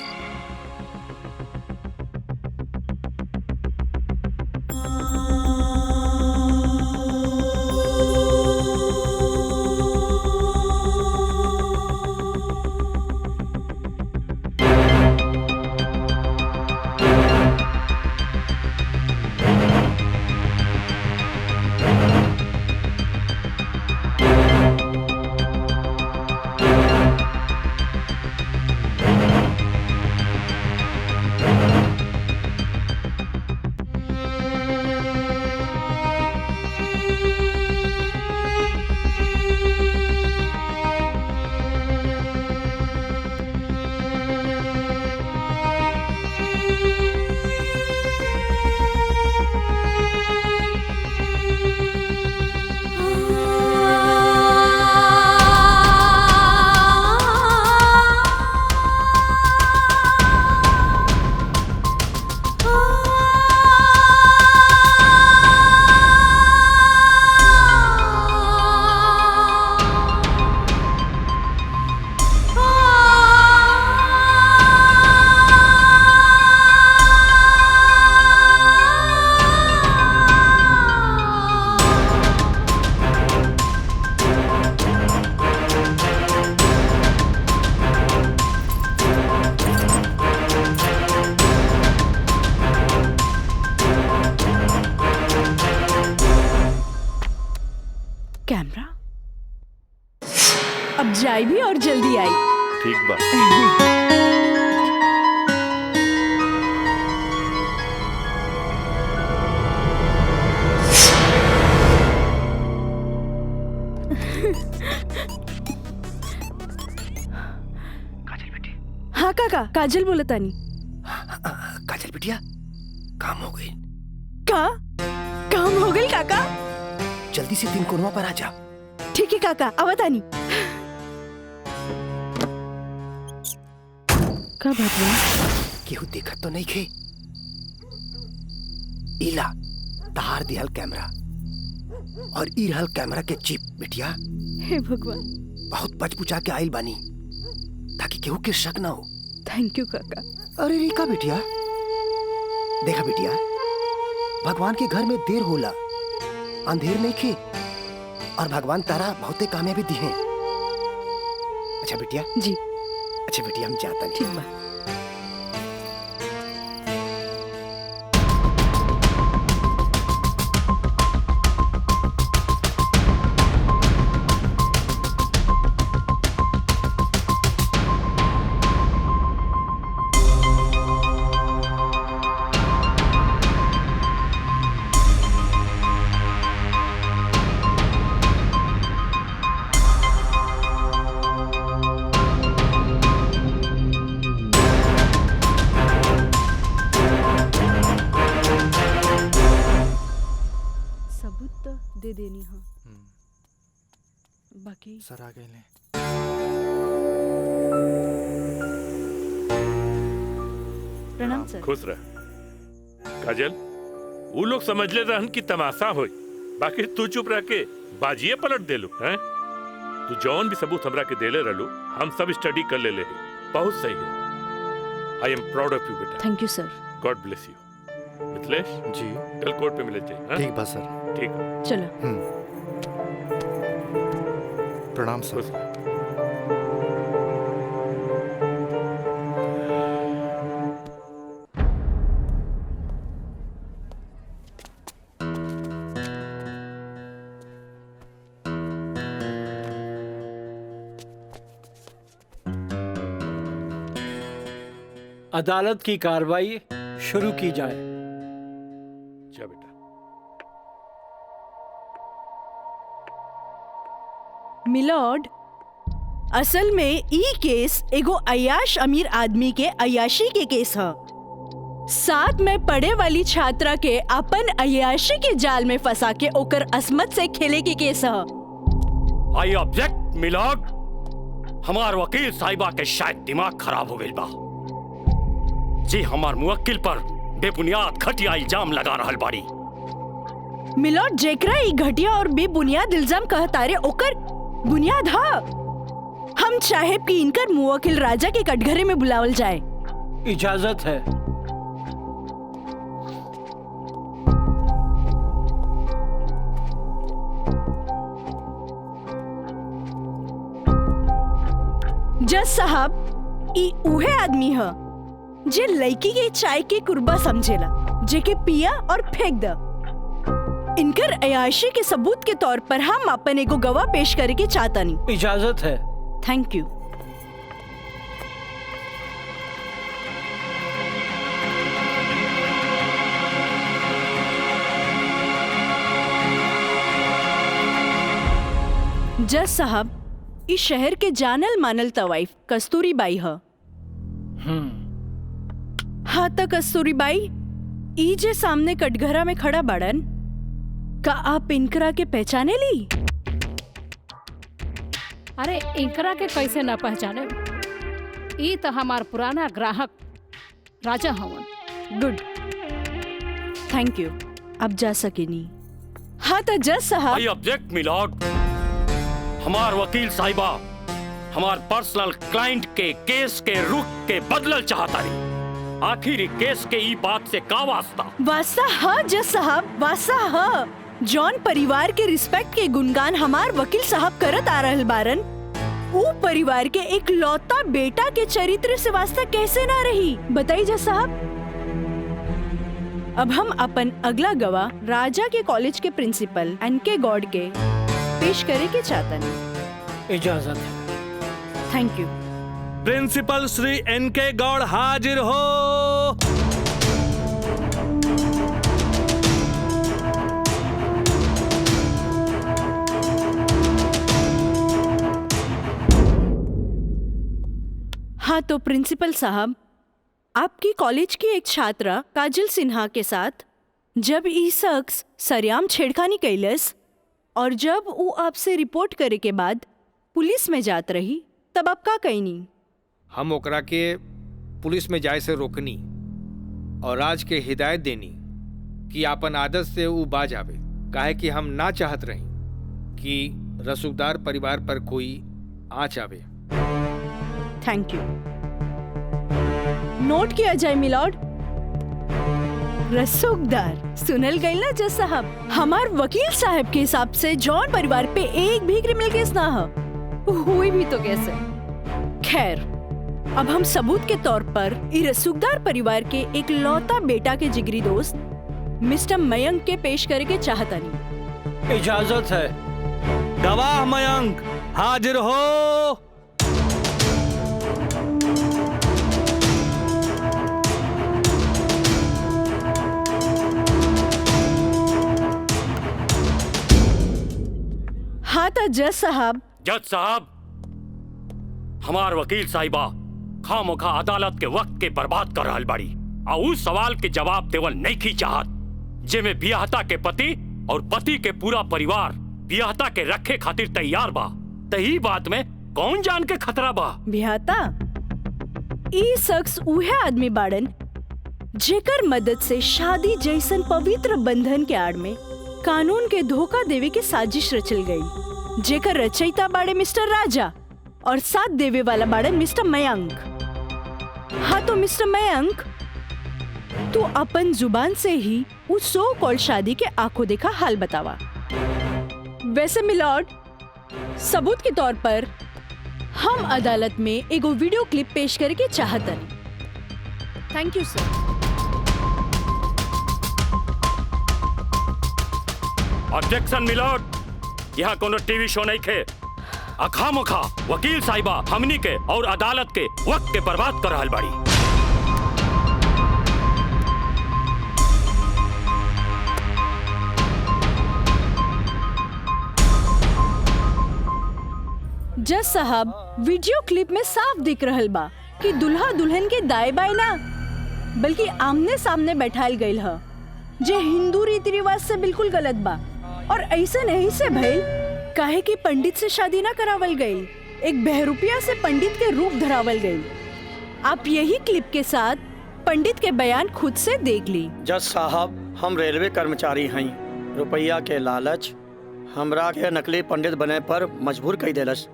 कैमरा अब जाई भी और जल्दी आई। ठीक बा। हाँ काका, काजल बोला तानी। काजल बिटिया काम हो गई। का काम हो गई काका? जल्दी से 3 कोनवा पर आ जा। ठीक है काका, अब तानी। का बात है? केहू देखत तो नहीं खे। इला तहार दिहल कैमरा और ई रहल कैमरा के चिप बिटिया। हे भगवान, बहुत बच बुचा के आइल बानी ताकि केहू के शक ना हो। थैंक यू काका। अरे रिका बिटिया, देखा बिटिया, भगवान के घर में देर होला, अंधेर नहीं खे, और भगवान तारा बहुते कामयाबी दी है। अच्छा बिटिया जी। अच्छा बिटिया, हम जाता हैं। ठीक बा। दे देनी। हाँ बाकी सर आ गए ले। प्रणाम सर। खुश रह काजल। वो लोग समझ ले रहन की तमाशा होई, बाकी तू चुप रह के बाजिए पलट देलू हैं। तू जौन भी सबूत हमरा के देले रहलू, हम सब स्टडी कर ले बहुत सही है। I am proud of you बेटा। Thank you sir. God bless you. Mithilesh ji, कल कोर्ट पे मिले जाए। ठीक बा सर। ठीक है, चलो। प्रणाम सर। अदालत की कार्रवाई शुरू की जाए। जा बेटा। मिलॉर्ड, असल में ई केस एगो अय्याश अमीर आदमी के अय्याशी के केस है। साथ में पढ़े वाली छात्रा के अपन अय्याशी के जाल में फंसा के ओकर असमत से खेले के केस है। I object milord. हमार वकील साहिबा के शायद दिमाग खराब हो गई बा जी। हमार मुवक्किल पर बेबुनियाद घटिया इल्जाम लगा रहल बाड़ी। मिलॉर्ड, जेकरा ई घटिया और बेबुनियाद इल्जाम कहतारे ओकर बुनियाद है। हम चाहे कि इनकर मुवक्किल राजा के कटघरे में बुलावल जाए। इजाजत है। जज साहब, ई उहे आदमी है जे लड़की के चाय के कुर्बा समझेला, जेके पिया और फेंक द। इनकर अयाशी के सबूत के तौर पर हम अपन एगो गवाह पेश करे के चाहतानी। इजाजत है। Thank you. जज साहब, इस शहर के जानल मानल तवाइफ कस्तूरी बाई है। हाँ तो कस्तूरी बाई, ई जे सामने कटघरा में खड़ा बाड़न, का आप इनकरा के पहचाने ली? अरे इनकरा के कैसे न पहचाने? ई तो हमार पुराना ग्राहक राजा हवन। Good, thank you. अब जा सकेनी। हाँ तो जज साहब। I object milord. हमार वकील साहिबा हमार पर्सनल क्लाइंट के केस के रुख के बदलल चाहता रही। आखिर केस के ई बात से का वास्ता? वास्ता हाँ जज साहब, वास्ता हाँ। जॉन परिवार के रिस्पेक्ट के गुणगान हमार वकील साहब करत आ रहल बारन, वो परिवार के एक लौता बेटा के चरित्र से वास्ता कैसे ना रही? बताइए जज साहब। अब हम अपन अगला गवाह राजा के कॉलेज के प्रिंसिपल एनके गॉड के पेश करे के चाहता नहीं। इजाजत है। Thank you. प्रिंसिपल श्री एनके गौड़ हाजिर हो। हाँ तो प्रिंसिपल साहब, आपकी कॉलेज की एक छात्रा काजल सिन्हा के साथ जब ई शख्स सरेआम छेड़खानी कैलस और जब वो आपसे रिपोर्ट करे के बाद पुलिस में जात रही, तब आप का कहनी? हम ओकरा के पुलिस में जाए से रोकनी और राज के हिदायत देनी कि आपन आदत से वो बाज आवे, काहे कि हम ना चाहत रही कि रसूखदार परिवार पर कोई आँच आवे। Thank you. नोट किया जाए मिलॉर्ड। रसूखदार सुनल गई ना जज साहब, हमार वकील साहब के हिसाब से जॉन परिवार पे एक भी क्रिमिनल केस ना हो, हुई भी तो कैसे। खैर, अब हम सबूत के तौर पर इस रसूखदार परिवार के एक लौता बेटा के जिगरी दोस्त मिस्टर मयंक के पेश करे के चाहता नहीं। इजाजत है। गवाह मयंक हाजिर हो। हाँ तो जज साहब। जज साहब, हमार वकील साहिबा खामोखा अदालत के वक्त के बर्बाद कर रहल बाड़ी और उस सवाल के जवाब देवल नहीं की चाहत जेमे बियाहता के पति और पति के पूरा परिवार बियाहता के रखे खातिर तैयार बा। तही बात में कौन जान के खतरा बा? बियाहता ई शख्स उहे आदमी बाड़न जेकर मदद से शादी जैसन पवित्र बंधन के आड़ में कानून के धोखा देवे के साजिश रचल गई, जेकर रचयिता बाड़े मिस्टर राजा और साथ देवे वाला बाड़े मिस्टर मयंक। हाँ तो मिस्टर मयंक, तू अपन जुबान से ही उस सो कॉल्ड शादी के आंखों देखा हाल बतावा। वैसे मिलॉर्ड, सबूत के तौर पर हम अदालत में एगो वीडियो क्लिप पेश करे के चाहतन। Thank you sir. Objection milord, यहाँ कोनो टीवी शो नहीं खे। अखामोखा वकील साहिबा हमनी के और अदालत के वक्त के बर्बाद कर रहल बाड़ी। जज साहब, वीडियो क्लिप में साफ दिख रहल बा कि दुल्हा दुल्हन के दाएं बाएं ना बल्कि आमने सामने बैठाल गईल ह, जे हिंदू रीति रिवाज से बिल्कुल गलत बा और ऐसे नहीं से भइल काहे कि पंडित से शादी ना करावल गई, एक बहरूपिया से पंडित के रूप धरावल गई। आप यही क्लिप के साथ पंडित के बयान खुद से देख ली। जज साहब, हम रेलवे कर्मचारी हैं, रुपया के लालच हमरा के नकली पंडित बने पर मजबूर कई देलस।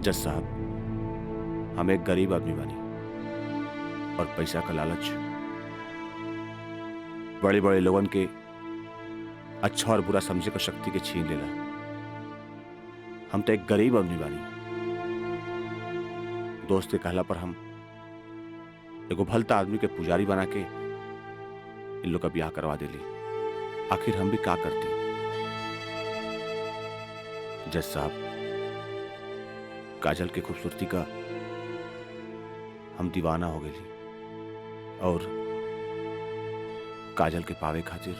जज साहब, हम एक गरीब आदमी बानी और पैसा का लालच बड़े बड़े लोगन के अच्छा और बुरा समझे का शक्ति के छीन लेला। हम तो एक गरीब आदमी बानी। दोस्त के कहला पर हम एगो भलता आदमी के पुजारी बना के इन लोग का ब्याह करवा देली। आखिर हम भी क्या करती? जज साहब, काजल की खूबसूरती का हम दीवाना हो गए और काजल के पावे खातिर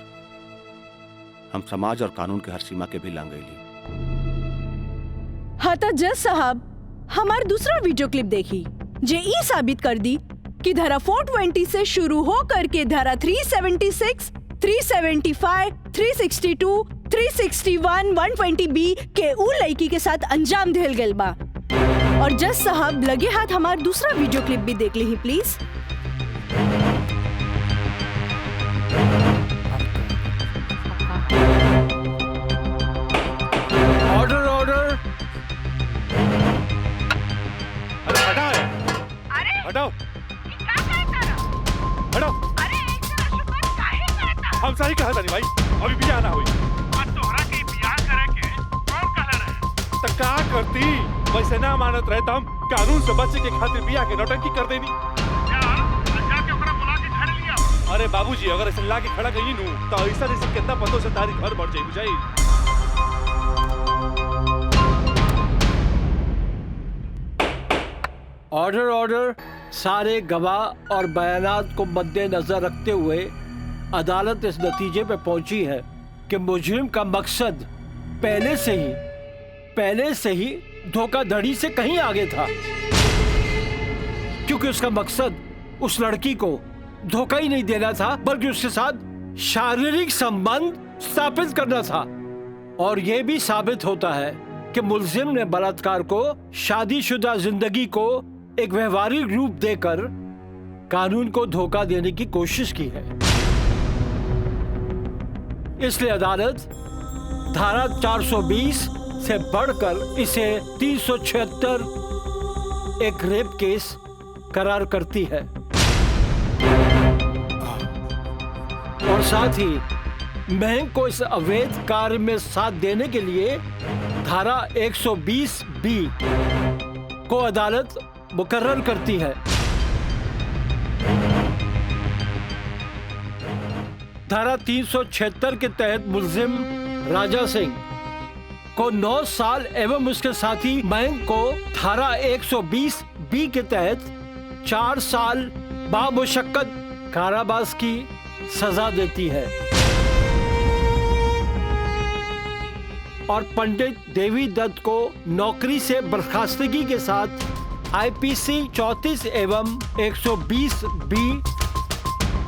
हम समाज और कानून के हर सीमा के भी लांग गईली। हाँ तो जज साहब, हमार दूसरा वीडियो क्लिप देखी जे ई साबित कर दी कि धारा 420 से शुरू हो करके धारा 376, 375, 362, 361, 120B के उ लड़की के साथ अंजाम देल गल बा। और जज साहब, लगे हाथ हमार दूसरा वीडियो क्लिप भी देख ली प्लीज। Order order. अरे हटाओ, हटाओ, हटाओ। हम सही कहा था नहीं भाई, अभी बियाह ना हुई। तोहरा के बियाह करे के कौन कहले रहे? तो क्या करती? वैसे ना मानत रहे तो हम कानून से बचे के खातिर बियाह के नौटंकी कर देनी। जाके ओकरा बुला के घर लिया। अरे बाबूजी, अगर ऐसे ला के खड़ा कहीं नू तो ऐसा कितना पतों से तारी घर बढ़ जाई बुझाई। Order order. सारे गवाह और बयानात को मद्देनजर रखते हुए अदालत इस नतीजे पे पहुंची है कि मुजरिम का मकसद पहले से ही धोखाधड़ी से कहीं आगे था, क्योंकि उसका मकसद उस लड़की को धोखा ही नहीं देना था बल्कि उसके साथ शारीरिक संबंध स्थापित करना था। और यह भी साबित होता है कि मुलजिम ने बलात्कार को शादीशुदा जिंदगी को एक व्यवहारिक रूप देकर कानून को धोखा देने की कोशिश की है। इसलिए अदालत धारा 420 से बढ़कर इसे 376 एक रेप केस करार करती है और साथ ही महंग को इस अवैध कार्य में साथ देने के लिए धारा 120 बी को अदालत मुकर्रर करती है। धारा 376 के तहत मुलजिम राजा सिंह को 9 साल एवं उसके साथी महंग को धारा 120 बी के तहत 4 साल बामुशक्कत कारावास की सजा देती है। और पंडित देवी दत्त को नौकरी से बर्खास्तगी के साथ आईपीसी 34 एवं 120 बी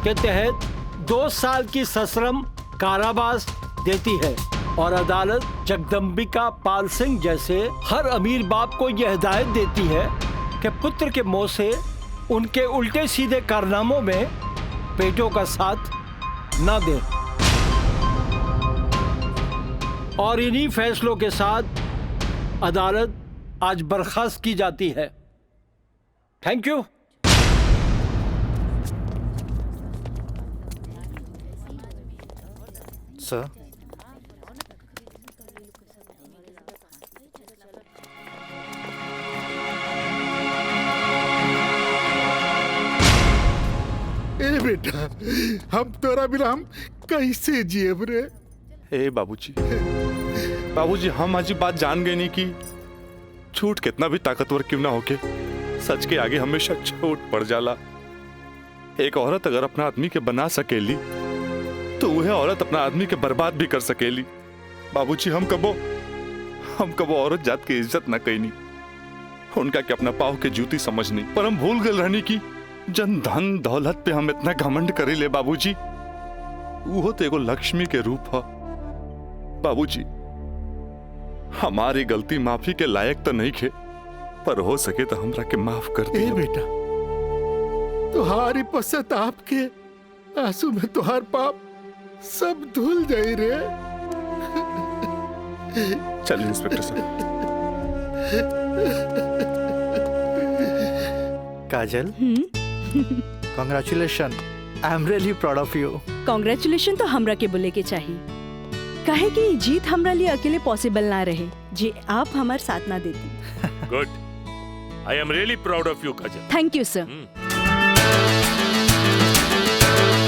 के तहत 2 साल की सश्रम कारावास देती है। और अदालत जगदम्बिका पाल सिंह जैसे हर अमीर बाप को यह हिदायत देती है कि पुत्र के मुंह से उनके उल्टे सीधे कारनामों में बेटों का साथ न दे। और इन्हीं फैसलों के साथ अदालत आज बर्खास्त की जाती है। Thank you. सर, ए बेटा, हम तोरा बिना हम कैसे जियब रे? ए बाबूजी हम आज बात जान गए नहीं कि झूठ कितना भी ताकतवर क्यों ना होके सच के आगे हमेशा छोट पड़ जाला। एक औरत अगर अपना आदमी के बना सकेली तो वह औरत अपना आदमी के बर्बाद भी कर सकेली। बाबूजी हम कबो औरत जात की इज्जत न कईनी, उनका के अपना पाव के जूती समझनी, पर हम भूल गए रहनी की जन धन दौलत पे हम इतना घमंड करे ले। बाबूजी वो तो एगो लक्ष्मी के रूप है। बाबूजी हमारी गलती माफी के लायक तो नहीं खे, पर हो सके तो हमरा के माफ कर दे। बेटा, तुहारी पश्चाताप के आंसू में तुहार पाप सब धुल जाई रे। चलिए इंस्पेक्टर साहब। Kajal, congratulation, I am really proud of you. Congratulation तो हमरा के बोले के चाहिए, काहे कि जीत हमरा लिए अकेले पॉसिबल ना रहे जे आप हमार साथ ना देती। Good, I am really proud of you Kajal. Thank you sir.